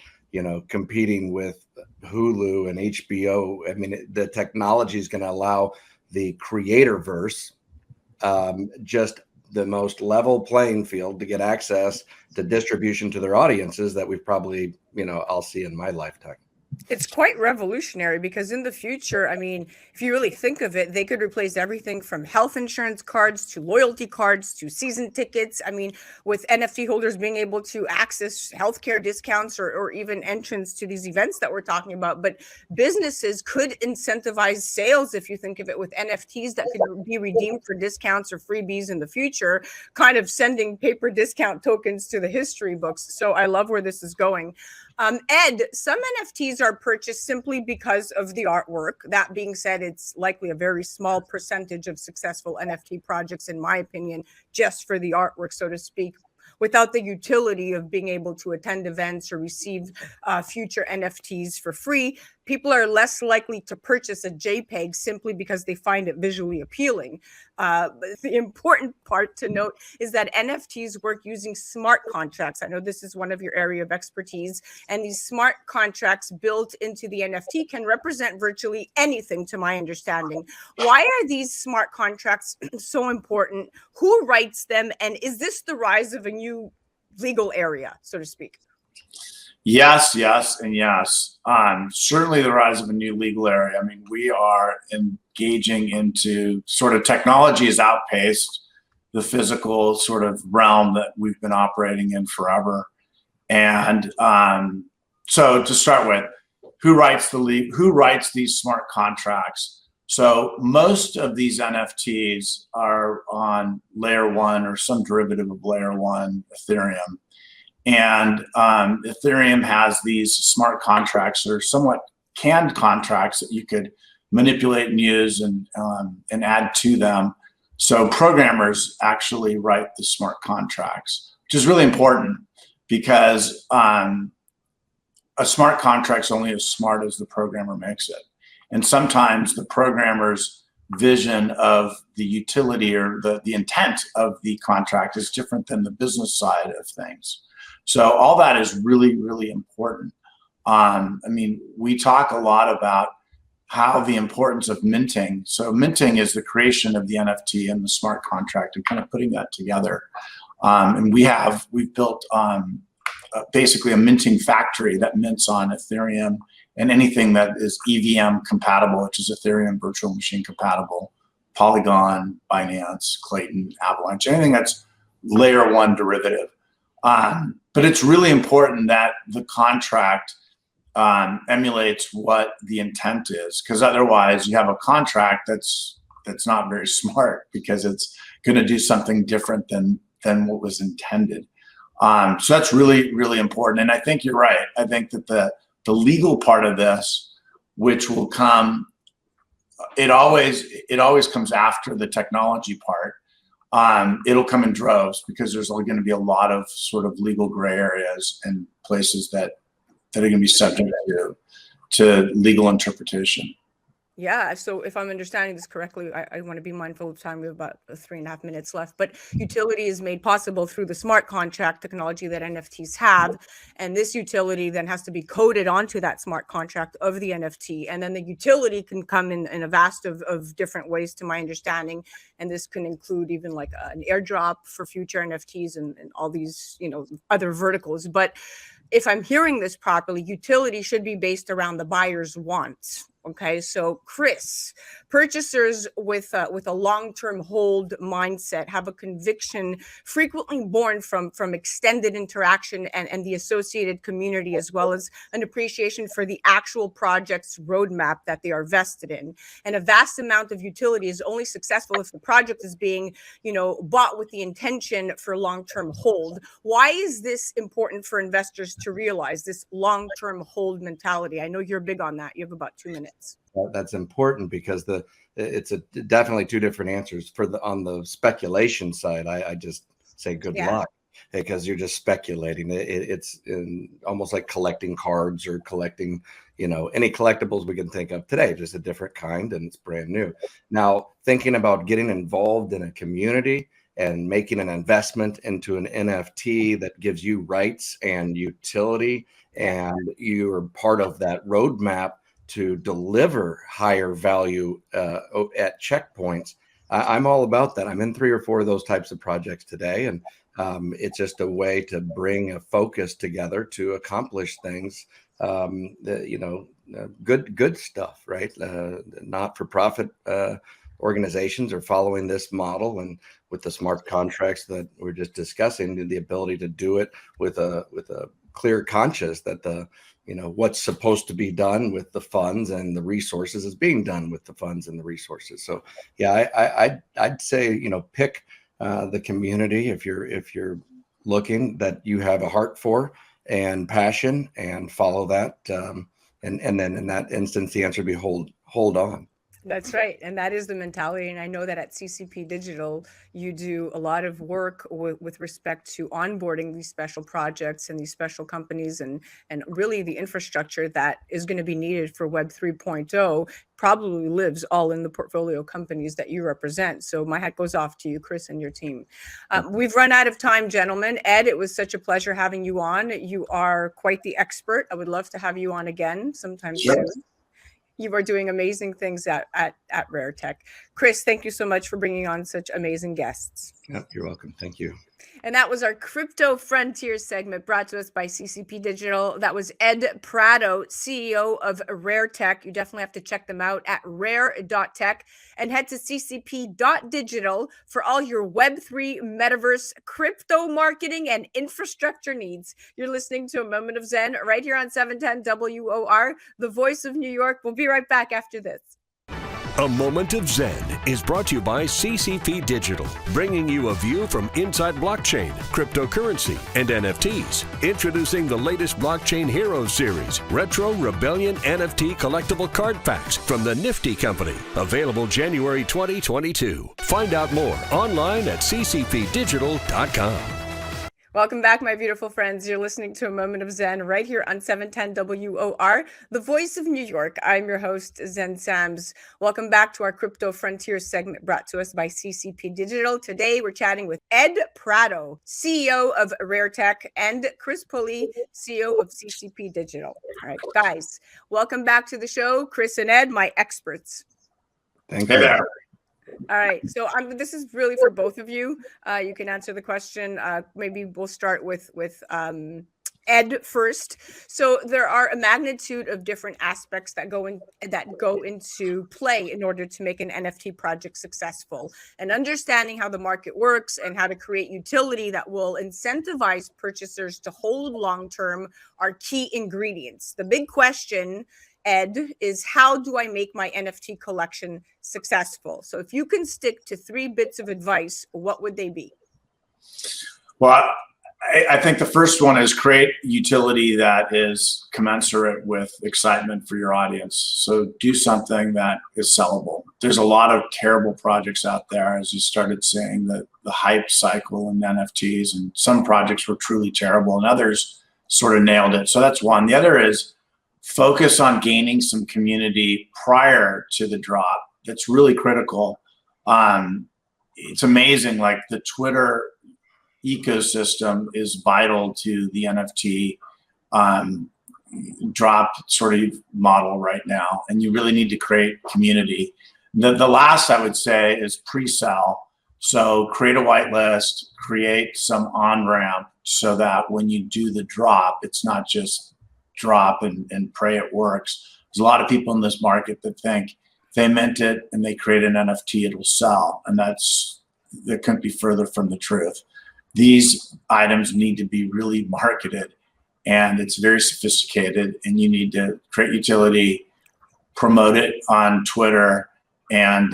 [SPEAKER 5] competing with Hulu and HBO. I mean, the technology is going to allow the creator verse just the most level playing field to get access to distribution to their audiences that we've probably I'll see in my lifetime.
[SPEAKER 2] It's quite revolutionary, because in the future, I mean, if you really think of it, they could replace everything from health insurance cards to loyalty cards to season tickets. I mean, with NFT holders being able to access healthcare discounts or even entrance to these events that we're talking about. But businesses could incentivize sales, if you think of it, with NFTs that could be redeemed for discounts or freebies in the future, kind of sending paper discount tokens to the history books. So I love where this is going. Ed, some NFTs are purchased simply because of the artwork. That being said, it's likely a very small percentage of successful NFT projects, in my opinion, just for the artwork, so to speak, without the utility of being able to attend events or receive future NFTs for free. people are less likely to purchase a JPEG simply because they find it visually appealing. But the important part to note is that NFTs work using smart contracts. I know this is one of your area of expertise, and these smart contracts built into the NFT can represent virtually anything, to my understanding. Why are these smart contracts so important? Who writes them? And is this the rise of a new legal area, so to speak?
[SPEAKER 6] Yes, yes, and yes. Certainly the rise of a new legal area. I mean, we are engaging into sort of technology has outpaced the physical sort of realm that we've been operating in forever. And so to start with, who writes these smart contracts? So most of these NFTs are on layer 1 or some derivative of layer 1 Ethereum. And Ethereum has these smart contracts that are somewhat canned contracts that you could manipulate and use and add to them. So programmers actually write the smart contracts, which is really important because a smart contract's only as smart as the programmer makes it. And sometimes the programmer's vision of the utility or the intent of the contract is different than the business side of things. So all that is really, really important. I mean, we talk a lot about how the importance of minting. So minting is the creation of the NFT and the smart contract and kind of putting that together. And we've built basically a minting factory that mints on Ethereum and anything that is EVM compatible, which is Ethereum virtual machine compatible, Polygon, Binance, Clayton, Avalanche, anything that's layer 1 derivative. But it's really important that the contract emulates what the intent is, because otherwise you have a contract that's not very smart because it's going to do something different than what was intended. So that's really, really important. And I think you're right. I think that the legal part of this, which will come, it always comes after the technology part. It'll come in droves because there's only going to be a lot of sort of legal gray areas and places that are going to be subject to legal interpretation.
[SPEAKER 2] Yeah. So if I'm understanding this correctly, I want to be mindful of time. We have about 3.5 minutes left, but utility is made possible through the smart contract technology that NFTs have. And this utility then has to be coded onto that smart contract of the NFT. And then the utility can come in a vast of different ways, to my understanding. And this can include even like an airdrop for future NFTs and all these, other verticals. But if I'm hearing this properly, utility should be based around the buyer's wants. Okay, so Chris, purchasers with a long-term hold mindset have a conviction frequently born from extended interaction and the associated community, as well as an appreciation for the actual project's roadmap that they are vested in. And a vast amount of utility is only successful if the project is being, bought with the intention for long-term hold. Why is this important for investors to realize, this long-term hold mentality? I know you're big on that. You have about 2 minutes.
[SPEAKER 5] That's important because it's definitely two different answers. On the speculation side, I just say good luck, because you're just speculating. It's almost like collecting cards or collecting, any collectibles we can think of today, just a different kind, and it's brand new. Now, thinking about getting involved in a community and making an investment into an NFT that gives you rights and utility, and you're part of that roadmap to deliver higher value at checkpoints. I'm all about that. I'm in 3 or 4 of those types of projects today, and it's just a way to bring a focus together to accomplish things. Good stuff, right? Not-for-profit organizations are following this model, and with the smart contracts that we're just discussing, the ability to do it with a clear conscience that what's supposed to be done with the funds and the resources is being done with the funds and the resources. So yeah, I'd say, pick the community if you're looking that you have a heart for and passion, and follow that. And then in that instance, the answer would be hold on.
[SPEAKER 2] That's right. And that is the mentality. And I know that at CCP Digital, you do a lot of work with respect to onboarding these special projects and these special companies and really the infrastructure that is going to be needed for Web 3.0 probably lives all in the portfolio companies that you represent. So my hat goes off to you, Chris, and your team. We've run out of time, gentlemen. Ed, it was such a pleasure having you on. You are quite the expert. I would love to have you on again sometime soon. You are doing amazing things at Rair Tech. Chris, thank you so much for bringing on such amazing guests.
[SPEAKER 5] Yep, you're welcome. Thank you.
[SPEAKER 2] And that was our Crypto Frontier segment brought to us by CCP Digital. That was Ed Prado, CEO of Rair Tech. You definitely have to check them out at rare.tech and head to ccp.digital for all your Web3, metaverse, crypto marketing, and infrastructure needs. You're listening to A Moment of Zen right here on 710 WOR, the voice of New York. We'll be right back after this.
[SPEAKER 1] A Moment of Zen is brought to you by CCP Digital, bringing you a view from inside blockchain, cryptocurrency, and NFTs. Introducing the latest Blockchain Heroes series, Retro Rebellion NFT collectible card packs from the Nifty Company. Available January 2022. Find out more online at ccpdigital.com.
[SPEAKER 2] Welcome back, my beautiful friends. You're listening to A Moment of Zen right here on 710 WOR, the voice of New York. I'm your host, Zen Sams. Welcome back to our Crypto Frontier segment brought to us by CCP Digital. Today, we're chatting with Ed Prado, CEO of Rair Tech, and Chris Pulley, CEO of CCP Digital. All right, guys, welcome back to the show. Chris and Ed, my experts.
[SPEAKER 5] Thank you.
[SPEAKER 6] there.
[SPEAKER 2] All right, so this is really for both of you. You can answer the question. Maybe we'll start with Ed first. So there are a magnitude of different aspects that go into play in order to make an NFT project successful. And understanding how the market works and how to create utility that will incentivize purchasers to hold long term are key ingredients. The big question, Ed, is how do I make my NFT collection successful? So if you can stick to 3 bits of advice, what would they be?
[SPEAKER 6] Well, I think the first one is create utility that is commensurate with excitement for your audience. So do something that is sellable. There's a lot of terrible projects out there, as you started saying, the hype cycle in NFTs, and some projects were truly terrible and others sort of nailed it. So that's one. The other is focus on gaining some community prior to the drop. That's really critical. It's amazing, like the Twitter ecosystem is vital to the NFT drop sort of model right now, and you really need to create community. The last I would say is pre-sell. So create a whitelist, create some on-ramp so that when you do the drop, it's not just drop and pray it works. There's a lot of people in this market that think they mint it and they create an NFT, it'll sell. And that couldn't be further from the truth. These items need to be really marketed, and it's very sophisticated, and you need to create utility, promote it on Twitter, and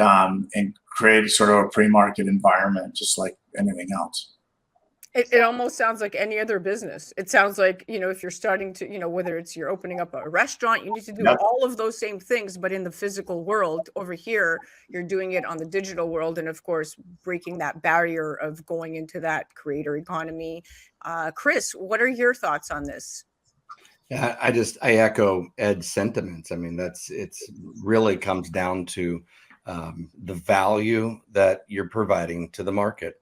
[SPEAKER 6] create sort of a pre-market environment, just like anything else.
[SPEAKER 2] It almost sounds like any other business. It sounds like, if you're starting to, whether it's you're opening up a restaurant, you need to do all of those same things, but in the physical world. Over here, you're doing it on the digital world. And of course, breaking that barrier of going into that creator economy. Chris, what are your thoughts on this?
[SPEAKER 5] Yeah, I echo Ed's sentiments. I mean, it really comes down to the value that you're providing to the market.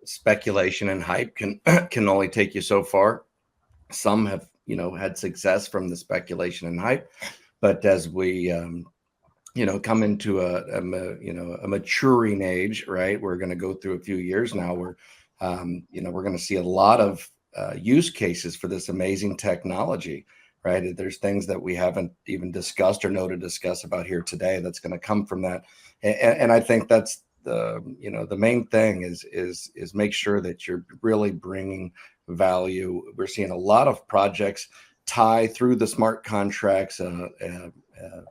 [SPEAKER 5] Speculation and hype can only take you so far. Some have had success from the speculation and hype, but as we come into a maturing age, right, we're going to go through a few years now where we're going to see a lot of use cases for this amazing technology, right? There's things that we haven't even discussed or know to discuss about here today that's going to come from that, and I think that's the main thing is make sure that you're really bringing value. We're seeing a lot of projects tie through the smart contracts, a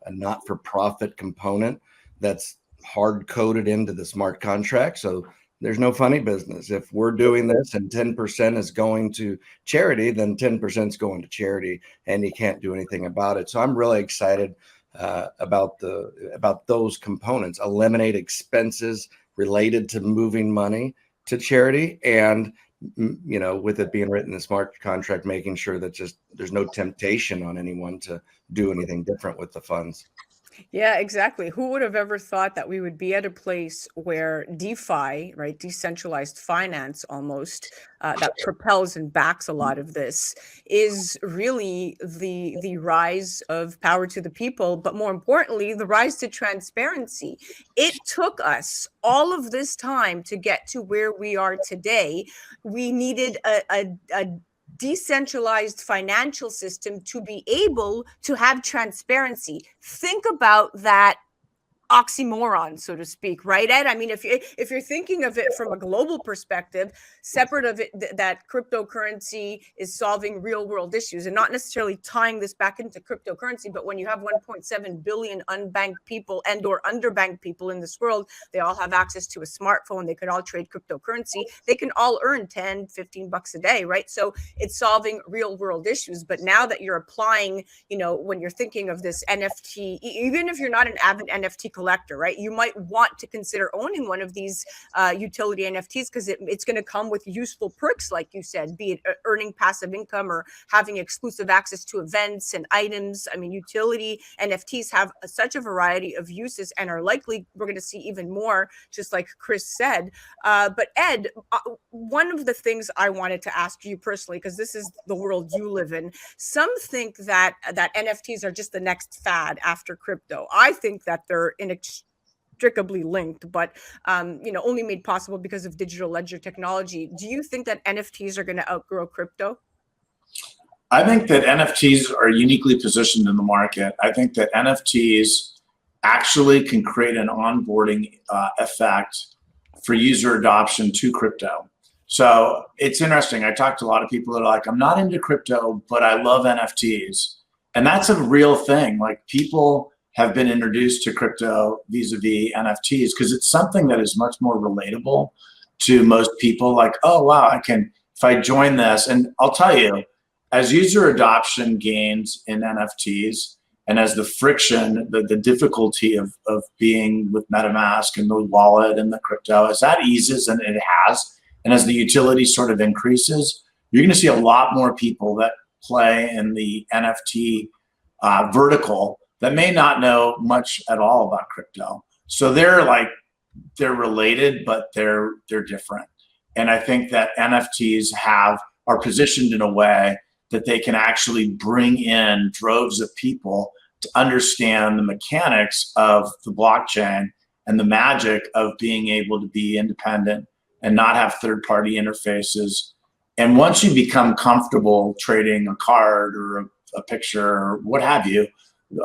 [SPEAKER 5] not-for-profit component that's hard coded into the smart contract. So there's no funny business. If we're doing this and 10% is going to charity, then 10% is going to charity, and you can't do anything about it. So I'm really excited about those components. Eliminate expenses related to moving money to charity, and with it being written in a smart contract, making sure that just there's no temptation on anyone to do anything different with the funds.
[SPEAKER 2] Yeah, exactly. Who would have ever thought that we would be at a place where DeFi, right, decentralized finance almost, that propels and backs a lot of this, is really the rise of power to the people, but more importantly, the rise to transparency. It took us all of this time to get to where we are today. We needed a decentralized financial system to be able to have transparency. Think about that oxymoron, so to speak, right, Ed? I mean, if you're thinking of it from a global perspective, separate of it, that cryptocurrency is solving real world issues, and not necessarily tying this back into cryptocurrency, but when you have 1.7 billion unbanked people and or underbanked people in this world, they all have access to a smartphone, they could all trade cryptocurrency, they can all earn 10, 15 bucks a day, right? So it's solving real world issues. But now that you're applying, when you're thinking of this NFT, even if you're not an avid NFT collector, right, you might want to consider owning one of these utility NFTs, because it's going to come with useful perks, like you said, be it earning passive income or having exclusive access to events and items. I mean, utility NFTs have such a variety of uses and are likely, we're going to see even more, just like Chris said. But Ed, one of the things I wanted to ask you personally, because this is the world you live in, some think that NFTs are just the next fad after crypto. I think that they're inextricably linked, but only made possible because of digital ledger technology. Do you think that NFTs are going to outgrow crypto?
[SPEAKER 6] I think that NFTs are uniquely positioned in the market. I think that NFTs actually can create an onboarding effect for user adoption to crypto. So it's interesting. I talked to a lot of people that are like, I'm not into crypto, but I love NFTs. And that's a real thing. Like, people have been introduced to crypto vis-a-vis NFTs because it's something that is much more relatable to most people. Like, oh, wow, if I join this, and I'll tell you, as user adoption gains in NFTs, and as the friction, the difficulty of being with MetaMask and the wallet and the crypto, as that eases, and it has, and as the utility sort of increases, you're going to see a lot more people that play in the NFT vertical that may not know much at all about crypto. So they're related, but they're different. And I think that NFTs are positioned in a way that they can actually bring in droves of people to understand the mechanics of the blockchain and the magic of being able to be independent and not have third-party interfaces. And once you become comfortable trading a card or a picture or what have you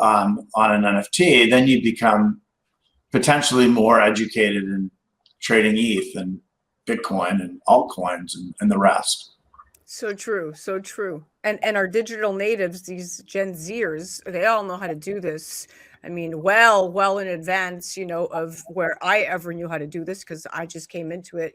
[SPEAKER 6] on an NFT, then you become potentially more educated in trading ETH and Bitcoin and altcoins and the rest.
[SPEAKER 2] So true, so true. And our digital natives, these Gen Zers, they all know how to do this. I mean, well in advance, of where I ever knew how to do this, because I just came into it,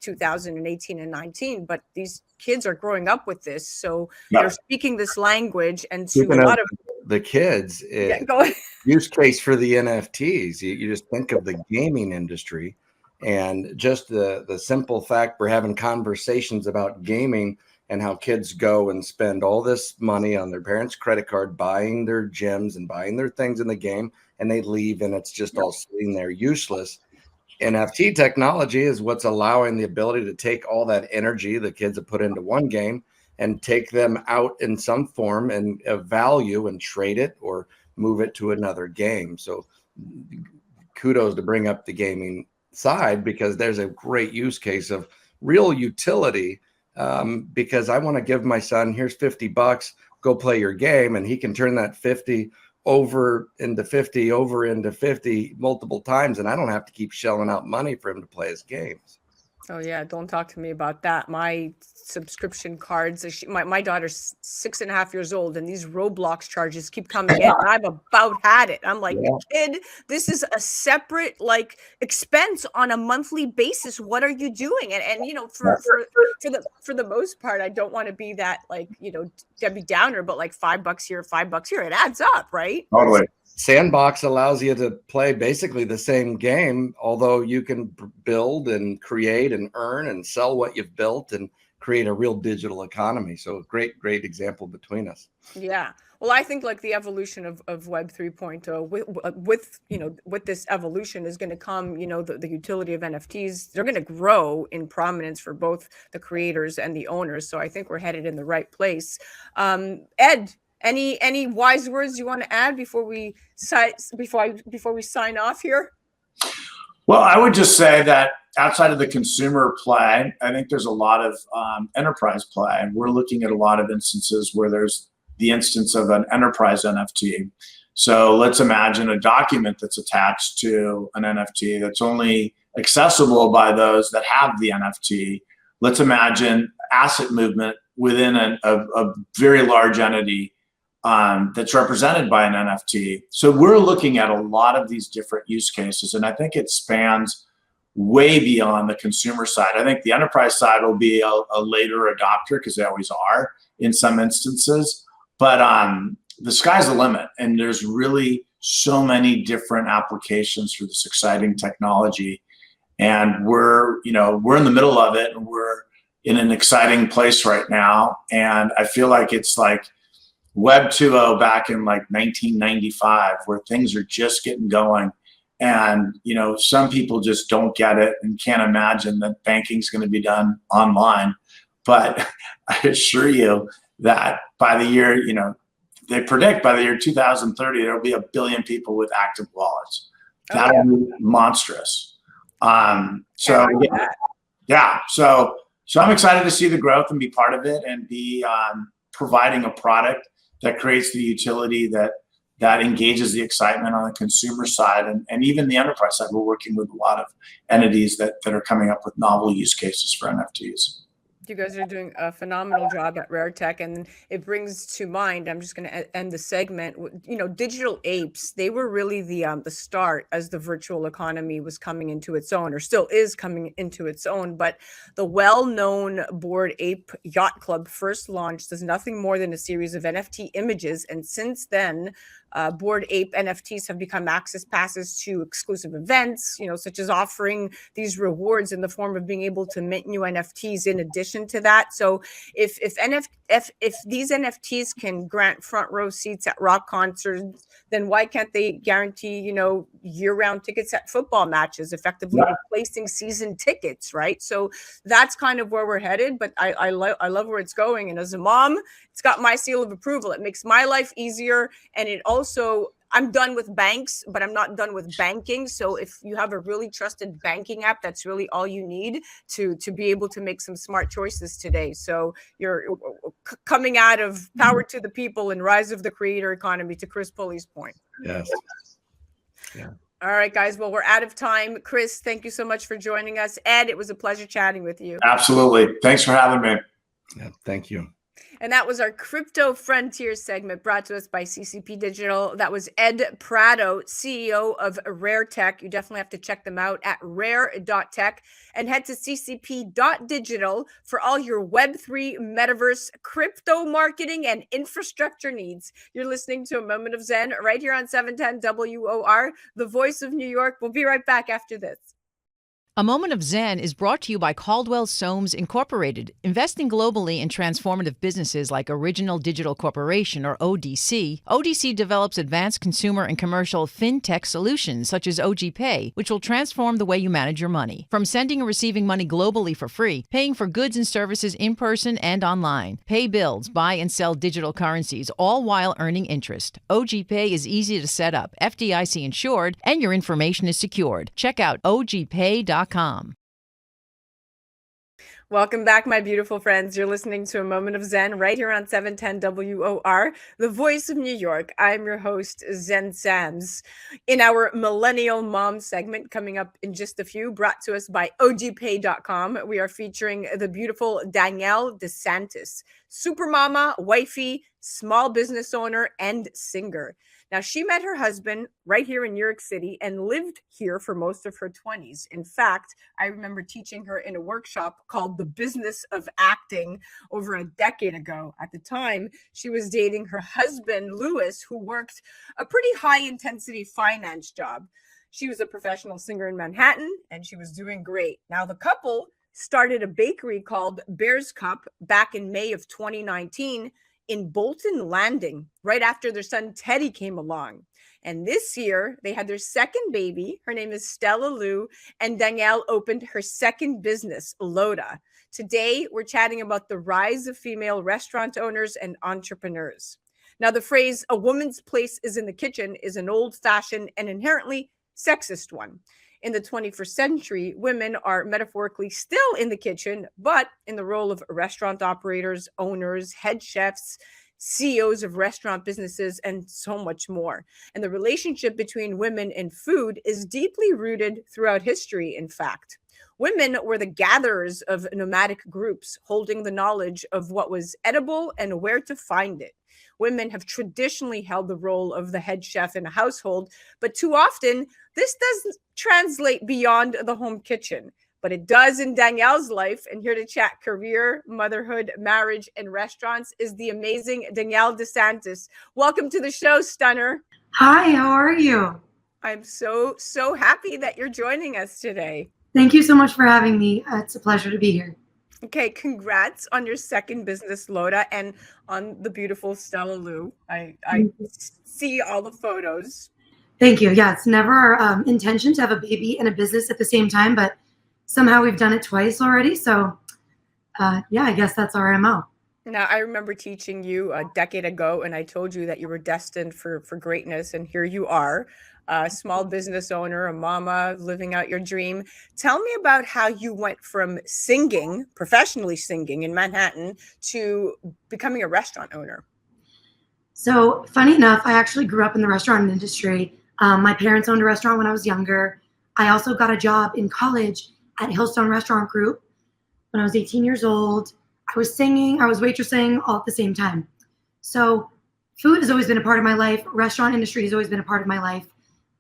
[SPEAKER 2] 2018 and 19. But these kids are growing up with this, so they're speaking this language, and to a lot of
[SPEAKER 5] the kids,
[SPEAKER 2] go ahead.
[SPEAKER 5] Use case for the NFTs. You just think of the gaming industry, and just the simple fact we're having conversations about gaming and how kids go and spend all this money on their parents' credit card, buying their gems and buying their things in the game, and they leave and it's just all sitting there useless. NFT technology is what's allowing the ability to take all that energy the kids have put into one game and take them out in some form and of value and trade it or move it to another game. So kudos to bring up the gaming side, because there's a great use case of real utility, because I want to give my son, here's $50, go play your game, and he can turn that 50 over into 50 multiple times, and I don't have to keep shelling out money for him to play his games.
[SPEAKER 2] Oh yeah, don't talk to me about that. My subscription cards, my daughter's 6.5 years old, and these Roblox charges keep coming in, and I've about had it. I'm like, kid, this is a separate expense on a monthly basis. What are you doing? And for the most part, I don't want to be that Debbie Downer, but $5 here, $5 here, it adds up, right?
[SPEAKER 6] Totally.
[SPEAKER 5] Sandbox allows you to play basically the same game, although you can build and create and earn and sell what you've built and create a real digital economy. So great example between us.
[SPEAKER 2] Yeah. Well, I think like the evolution of Web 3.0 with this evolution is going to come, the utility of NFTs. They're going to grow in prominence for both the creators and the owners. So I think we're headed in the right place. Ed, any wise words you want to add before we sign off here?
[SPEAKER 6] Well, I would just say that outside of the consumer play, I think there's a lot of enterprise play. And we're looking at a lot of instances where there's the instance of an enterprise NFT. So let's imagine a document that's attached to an NFT that's only accessible by those that have the NFT. Let's imagine asset movement within a very large entity that's represented by an NFT. So we're looking at a lot of these different use cases, and I think it spans way beyond the consumer side. I think the enterprise side will be a later adopter because they always are in some instances, but the sky's the limit, and there's really so many different applications for this exciting technology, and we're in the middle of it, and we're in an exciting place right now. And I feel like it's like Web 2.0 back in like 1995, where things are just getting going. And, some people just don't get it and can't imagine that banking's going to be done online. But I assure you that by the year, they predict by the year 2030, there'll be 1 billion people with active wallets. That'll be monstrous. So I'm excited to see the growth and be part of it and be providing a product that creates the utility that engages the excitement on the consumer side and even the enterprise side. We're working with a lot of entities that are coming up with novel use cases for NFTs.
[SPEAKER 2] You guys are doing a phenomenal job at Rair Tech, and it brings to mind, I'm just going to end the segment, digital apes, they were really the start as the virtual economy was coming into its own, or still is coming into its own. But the well-known Bored Ape Yacht Club first launched as nothing more than a series of NFT images, and since then, Bored Ape NFTs have become access passes to exclusive events, such as offering these rewards in the form of being able to mint new NFTs in addition to that. So if these NFTs can grant front row seats at rock concerts, then why can't they guarantee, year-round tickets at football matches, effectively replacing season tickets, right? So that's kind of where we're headed, but I love where it's going. And as a mom, it's got my seal of approval. It makes my life easier. And it also, I'm done with banks, but I'm not done with banking. So if you have a really trusted banking app, that's really all you need to be able to make some smart choices today. So you're coming out of power to the people and rise of the creator economy, to Chris Pulley's point.
[SPEAKER 5] Yes. Yeah.
[SPEAKER 2] All right, guys. Well, we're out of time. Chris, thank you so much for joining us. Ed, it was a pleasure chatting with you.
[SPEAKER 6] Absolutely. Thanks for having me.
[SPEAKER 5] Yeah, thank you.
[SPEAKER 2] And that was our Crypto Frontier segment brought to us by CCP Digital. That was Ed Prado, CEO of Rair Tech. You definitely have to check them out at rare.tech and head to ccp.digital for all your Web3, metaverse, crypto marketing, and infrastructure needs. You're listening to A Moment of Zen right here on 710 WOR, the voice of New York. We'll be right back after this.
[SPEAKER 7] A Moment of Zen is brought to you by Caldwell Soames Incorporated, investing globally in transformative businesses like Original Digital Corporation, or ODC. ODC develops advanced consumer and commercial fintech solutions such as OG Pay, which will transform the way you manage your money. From sending and receiving money globally for free, paying for goods and services in person and online, pay bills, buy and sell digital currencies, all while earning interest. OG Pay is easy to set up, FDIC insured, and your information is secured. Check out ogpay.com.
[SPEAKER 2] Welcome back, my beautiful friends. You're listening to A Moment of Zen right here on 710 WOR, the voice of New York. I'm your host, Zen Sams. In our Millennial Mom segment coming up in just a few, brought to us by ogpay.com, we are featuring the beautiful Danielle DeSantis, super mama, wifey, small business owner, and singer. Now, she met her husband right here in New York City and lived here for most of her 20s. In fact, I remember teaching her in a workshop called The Business of Acting over a decade ago. At the time, she was dating her husband, Louis, who worked a pretty high-intensity finance job. She was a professional singer in Manhattan, and she was doing great. Now, the couple started a bakery called Bear's Cup back in May of 2019 in Bolton Landing, right after their son Teddy came along. And this year, they had their second baby. Her name is Stella Lou, and Danielle opened her second business, Loda. Today, we're chatting about the rise of female restaurant owners and entrepreneurs. Now, the phrase, "a woman's place is in the kitchen," is an old-fashioned and inherently sexist one. In the 21st century, women are metaphorically still in the kitchen, but in the role of restaurant operators, owners, head chefs, CEOs of restaurant businesses, and so much more. And the relationship between women and food is deeply rooted throughout history, in fact. Women were the gatherers of nomadic groups, holding the knowledge of what was edible and where to find it. Women have traditionally held the role of the head chef in a household, but too often this doesn't translate beyond the home kitchen. But it does in Danielle's life. And here to chat career, motherhood, marriage, and restaurants is the amazing Danielle DeSantis. Welcome to the show, Stunner.
[SPEAKER 8] Hi, how are you?
[SPEAKER 2] I'm so happy that you're joining us today.
[SPEAKER 8] Thank you so much for having me. It's a pleasure to be here.
[SPEAKER 2] Okay, congrats on your second business, Loda, and on the beautiful Stella Lou. I see all the photos.
[SPEAKER 8] Thank you. Yeah, it's never our intention to have a baby and a business at the same time, but somehow we've done it twice already. So, yeah, I guess that's our MO.
[SPEAKER 2] Now, I remember teaching you a decade ago, and I told you that you were destined for greatness, and here you are, a small business owner, a mama, living out your dream. Tell me about how you went from singing, professionally singing in Manhattan, to becoming a restaurant owner.
[SPEAKER 8] So, funny enough, I actually grew up in the restaurant industry. My parents owned a restaurant when I was younger. I also got a job in college at Hillstone Restaurant Group when I was 18 years old. I was singing, I was waitressing all at the same time. So food has always been a part of my life. Restaurant industry has always been a part of my life.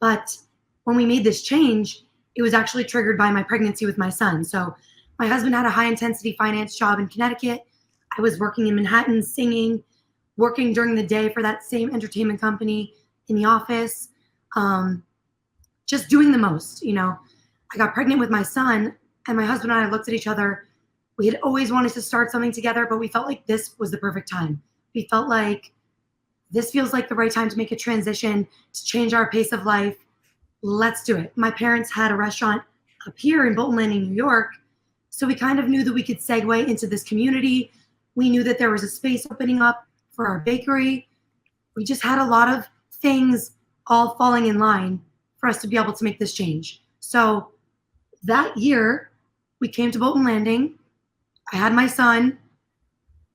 [SPEAKER 8] But when we made this change, it was actually triggered by my pregnancy with my son. So my husband had a high intensity finance job in Connecticut. I was working in Manhattan, singing, working during the day for that same entertainment company in the office, just doing the most, you know. I got pregnant with my son, and my husband and I looked at each other. We had always wanted to start something together, but we felt like this was the perfect time. We felt like this feels like the right time to make a transition, to change our pace of life. Let's do it. My parents had a restaurant up here in Bolton Landing, New York. So we kind of knew that we could segue into this community. We knew that there was a space opening up for our bakery. We just had a lot of things all falling in line for us to be able to make this change. So that year, we came to Bolton Landing. I had my son.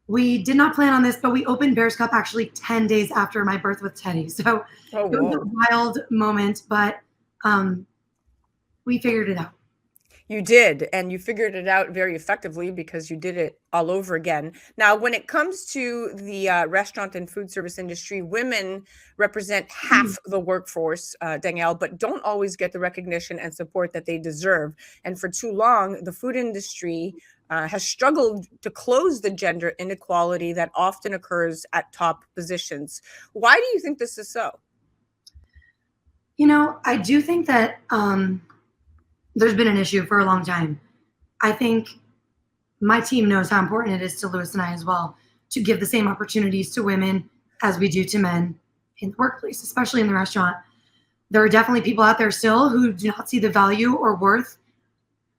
[SPEAKER 8] We did not plan on this, but we opened Bear's Cup actually 10 days after my birth with Teddy. So it was a wild moment, but we figured it out.
[SPEAKER 2] You did, and you figured it out very effectively because you did it all over again. Now, when it comes to the restaurant and food service industry, women represent half the workforce, Danielle, but don't always get the recognition and support that they deserve. And for too long, the food industry has struggled to close the gender inequality that often occurs at top positions. Why do you think this is so?
[SPEAKER 8] You know, I do think that there's been an issue for a long time. I think my team knows how important it is to Louis and I as well to give the same opportunities to women as we do to men in the workplace, especially in the restaurant. There are definitely people out there still who do not see the value or worth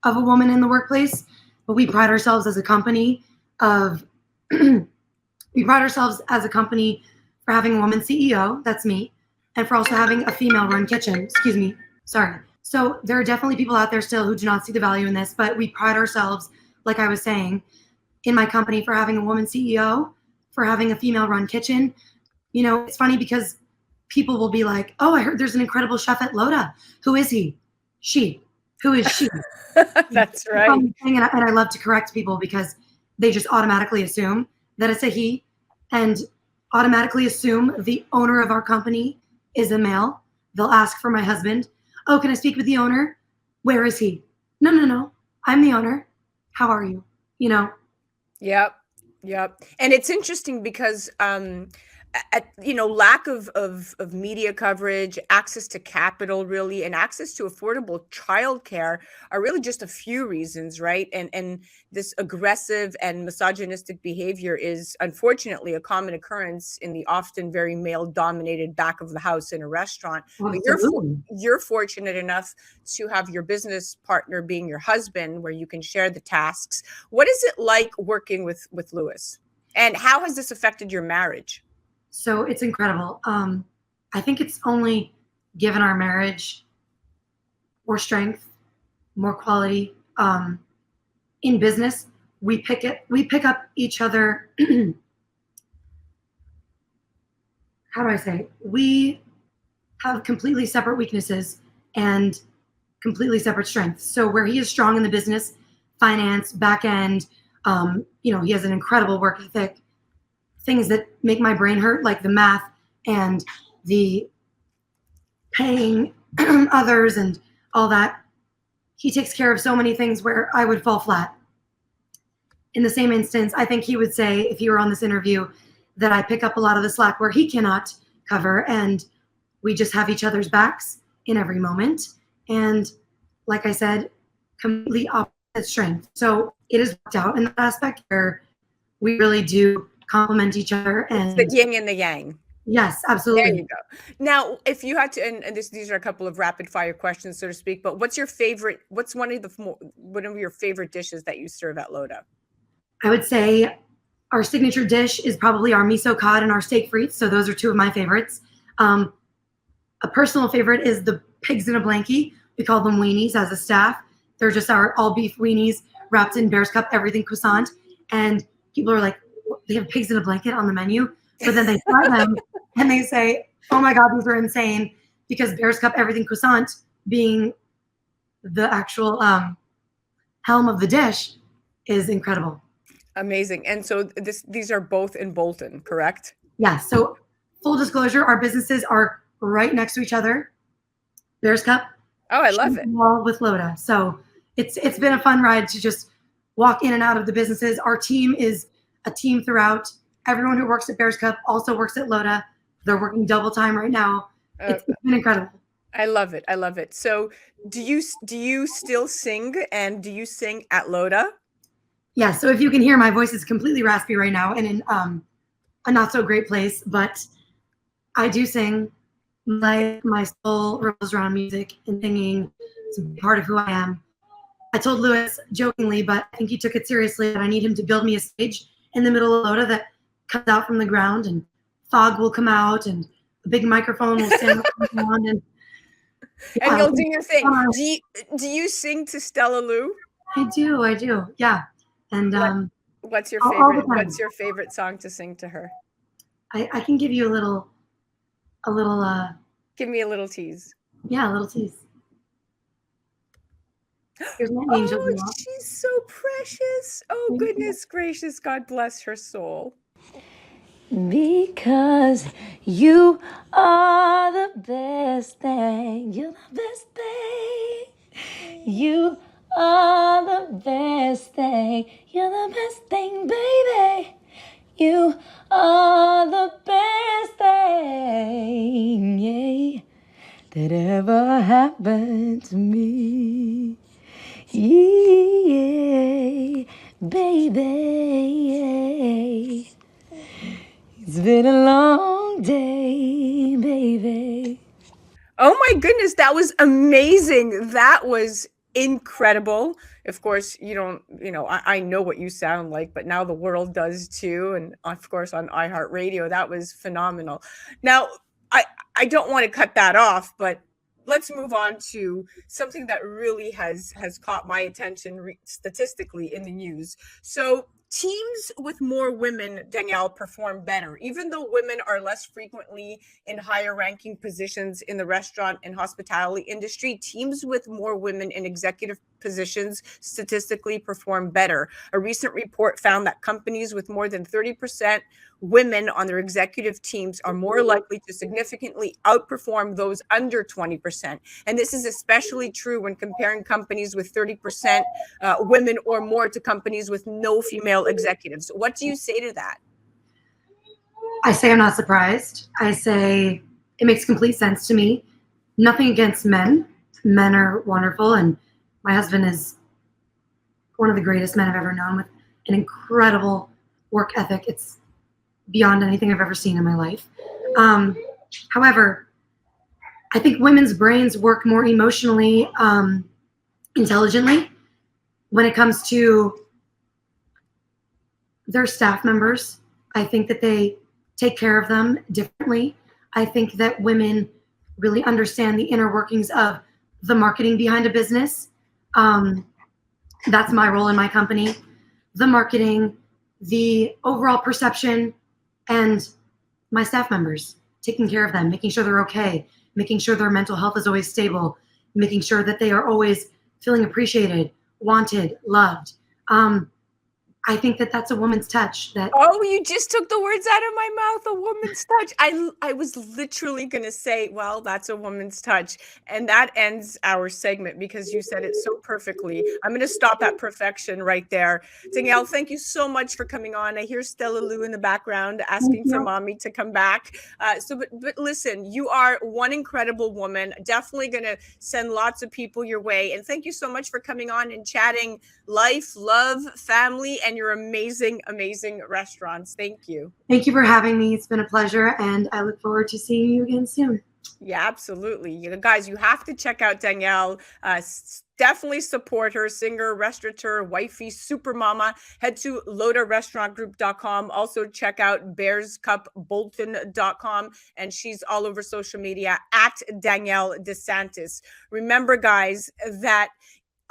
[SPEAKER 8] of a woman in the workplace, but we pride ourselves as a company for having a woman CEO, that's me, and for also having a female-run kitchen. So there are definitely people out there still who do not see the value in this, but we pride ourselves, like I was saying, in my company for having a woman CEO, for having a female-run kitchen. You know, it's funny because people will be like, oh, I heard there's an incredible chef at Loda. Who is he? She. Who is she?
[SPEAKER 2] That's right.
[SPEAKER 8] And I love to correct people because they just automatically assume that it's a he and automatically assume the owner of our company is a male, they'll ask for my husband. Oh, can I speak with the owner? Where is he? No. I'm the owner. How are you? You know?
[SPEAKER 2] Yep. And it's interesting because lack of media coverage, access to capital, really, and access to affordable childcare are really just a few reasons, right? And this aggressive and misogynistic behavior is unfortunately a common occurrence in the often very male-dominated back of the house in a restaurant. But you're fortunate enough to have your business partner being your husband, where you can share the tasks. What is it like working with Louis? And how has this affected your marriage?
[SPEAKER 8] So it's incredible. I think it's only given our marriage more strength, more quality. In business, we pick up each other. How do I say? We have completely separate weaknesses and completely separate strengths. So where he is strong in the business, finance, back end, he has an incredible work ethic. Things that make my brain hurt, like the math and the paying others and all that. He takes care of so many things where I would fall flat. In the same instance, I think he would say, if he were on this interview, that I pick up a lot of the slack where he cannot cover, and we just have each other's backs in every moment. And like I said, completely opposite strength. So it is worked out in that aspect where we really do complement each other, and
[SPEAKER 2] it's the yin and the yang.
[SPEAKER 8] Yes, absolutely.
[SPEAKER 2] There you go. Now, if you had to, and these are a couple of rapid fire questions, so to speak, but what's one of your favorite dishes that you serve at Loda?
[SPEAKER 8] I would say our signature dish is probably our miso cod and our steak frites. So those are two of my favorites. A personal favorite is the pigs in a blankie. We call them weenies as a staff. They're just our all beef weenies wrapped in Bear's Cup everything croissant. And people are like, they have pigs in a blanket on the menu, but then they try them and they say, oh my God, these are insane, because Bear's Cup everything croissant, being the actual helm of the dish, is incredible.
[SPEAKER 2] Amazing. And so these are both in Bolton, correct?
[SPEAKER 8] Yeah. So full disclosure, our businesses are right next to each other. Bear's Cup.
[SPEAKER 2] Oh, I love it.
[SPEAKER 8] With Loda. So it's been a fun ride to just walk in and out of the businesses. Our team is a team throughout. Everyone who works at Bear's Cup also works at Loda. They're working double time right now. It's been incredible.
[SPEAKER 2] I love it. So do you still sing, and do you sing at Loda?
[SPEAKER 8] Yeah. So if you can hear, my voice is completely raspy right now and in a not so great place, but I do sing. My soul revolves around music, and singing is a part of who I am. I told Louis jokingly, but I think he took it seriously, that I need him to build me a stage in the middle of Loda that comes out from the ground, and fog will come out, and a big microphone will stand on, and
[SPEAKER 2] you'll do your thing. Do you sing to Stella Lou?
[SPEAKER 8] I do. Yeah. And
[SPEAKER 2] what's your favorite? What's your favorite song to sing to her?
[SPEAKER 8] I can give you a little.
[SPEAKER 2] Give me a little tease.
[SPEAKER 8] Yeah, a little tease. Here's my angel.
[SPEAKER 2] Oh, she's so precious. Oh, goodness gracious. God bless her soul.
[SPEAKER 9] Because you are the best thing. You're the best thing. You are the best thing. You're the best thing, baby. You are the best thing, yeah, that ever happened to me. Yeah, baby. It's been a long day, baby.
[SPEAKER 2] Oh my goodness, that was amazing. That was incredible. Of course, I know what you sound like, but now the world does too. And of course, on iHeart Radio, that was phenomenal. Now, I don't want to cut that off, but let's move on to something that really has caught my attention statistically in the news. So teams with more women, Danielle, perform better. Even though women are less frequently in higher ranking positions in the restaurant and hospitality industry, teams with more women in executive positions statistically perform better. A recent report found that companies with more than 30% women on their executive teams are more likely to significantly outperform those under 20%. And this is especially true when comparing companies with 30% women or more to companies with no female executives. What do you say to that?
[SPEAKER 8] I say I'm not surprised. I say it makes complete sense to me. Nothing against men. Men are wonderful, and my husband is one of the greatest men I've ever known with an incredible work ethic. It's beyond anything I've ever seen in my life. However, I think women's brains work more emotionally intelligently when it comes to their staff members. I think that they take care of them differently. I think that women really understand the inner workings of the marketing behind a business. That's my role in my company. The marketing, the overall perception, and my staff members, taking care of them, making sure they're okay, making sure their mental health is always stable, making sure that they are always feeling appreciated, wanted, loved. I think that that's a woman's touch.
[SPEAKER 2] Oh, you just took the words out of my mouth, a woman's touch. I was literally going to say, well, that's a woman's touch. And that ends our segment because you said it so perfectly. I'm going to stop at perfection right there. Danielle, thank you so much for coming on. I hear Stella Lou in the background asking for mommy to come back. But listen, you are one incredible woman. Definitely going to send lots of people your way. And thank you so much for coming on and chatting life, love, family, and your amazing, amazing restaurants. Thank you.
[SPEAKER 8] Thank you for having me. It's been a pleasure, and I look forward to seeing you again soon.
[SPEAKER 2] Yeah, absolutely. Guys, you have to check out Danielle. Definitely support her, singer, restaurateur, wifey, super mama. Head to lodarestaurantgroup.com. Also check out bearscupbolton.com, and she's all over social media at Danielle DeSantis. Remember, guys, that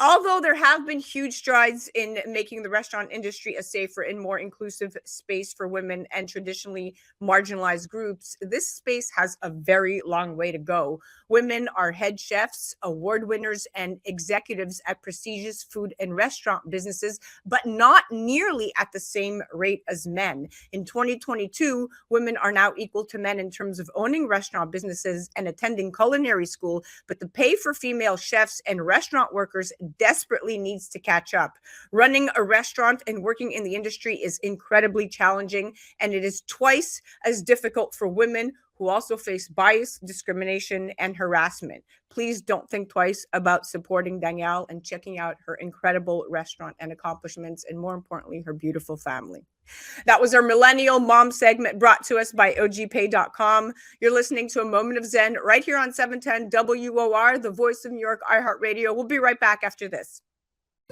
[SPEAKER 2] although there have been huge strides in making the restaurant industry a safer and more inclusive space for women and traditionally marginalized groups, this space has a very long way to go. Women are head chefs, award winners, and executives at prestigious food and restaurant businesses, but not nearly at the same rate as men. In 2022, women are now equal to men in terms of owning restaurant businesses and attending culinary school, but the pay for female chefs and restaurant workers desperately needs to catch up. Running a restaurant and working in the industry is incredibly challenging, and it is twice as difficult for women who also face bias, discrimination, and harassment. Please don't think twice about supporting Danielle and checking out her incredible restaurant and accomplishments, and more importantly, her beautiful family. That was our Millennial Mom segment brought to us by ogpay.com. You're listening to A Moment of Zen right here on 710 WOR, the voice of New York, iHeart Radio. We'll be right back after this.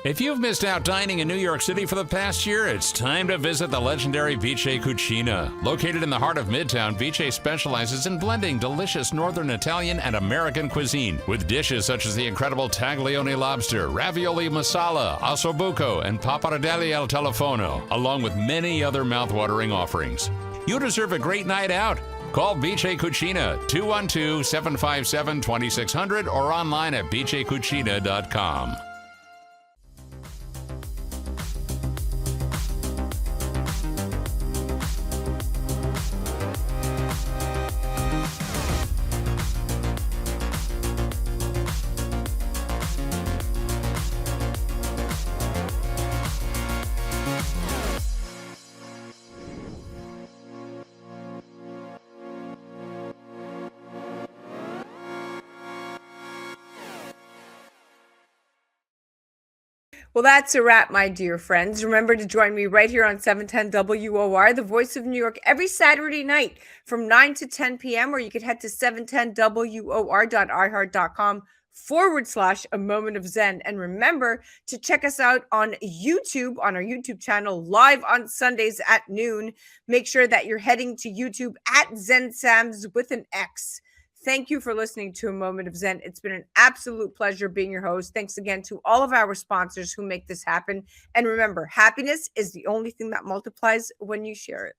[SPEAKER 10] If you've missed out dining in New York City for the past year, it's time to visit the legendary B.I.I. Cucina. Located in the heart of Midtown, B.I.I. specializes in blending delicious Northern Italian and American cuisine with dishes such as the incredible taglione lobster, ravioli masala, ossobuco, and pappardelle al telefono, along with many other mouthwatering offerings. You deserve a great night out. Call B.I.I. Cucina 212-757-2600 or online at bichaicucina.com.
[SPEAKER 2] Well, that's a wrap, my dear friends. Remember to join me right here on 710 WOR, the voice of New York, every Saturday night from 9 to 10 p.m., or you could head to 710WOR.iHeart.com/A Moment of Zen. And remember to check us out on YouTube, on our YouTube channel, live on Sundays at noon. Make sure that you're heading to YouTube at ZenSams with an X. Thank you for listening to A Moment of Zen. It's been an absolute pleasure being your host. Thanks again to all of our sponsors who make this happen. And remember, happiness is the only thing that multiplies when you share it.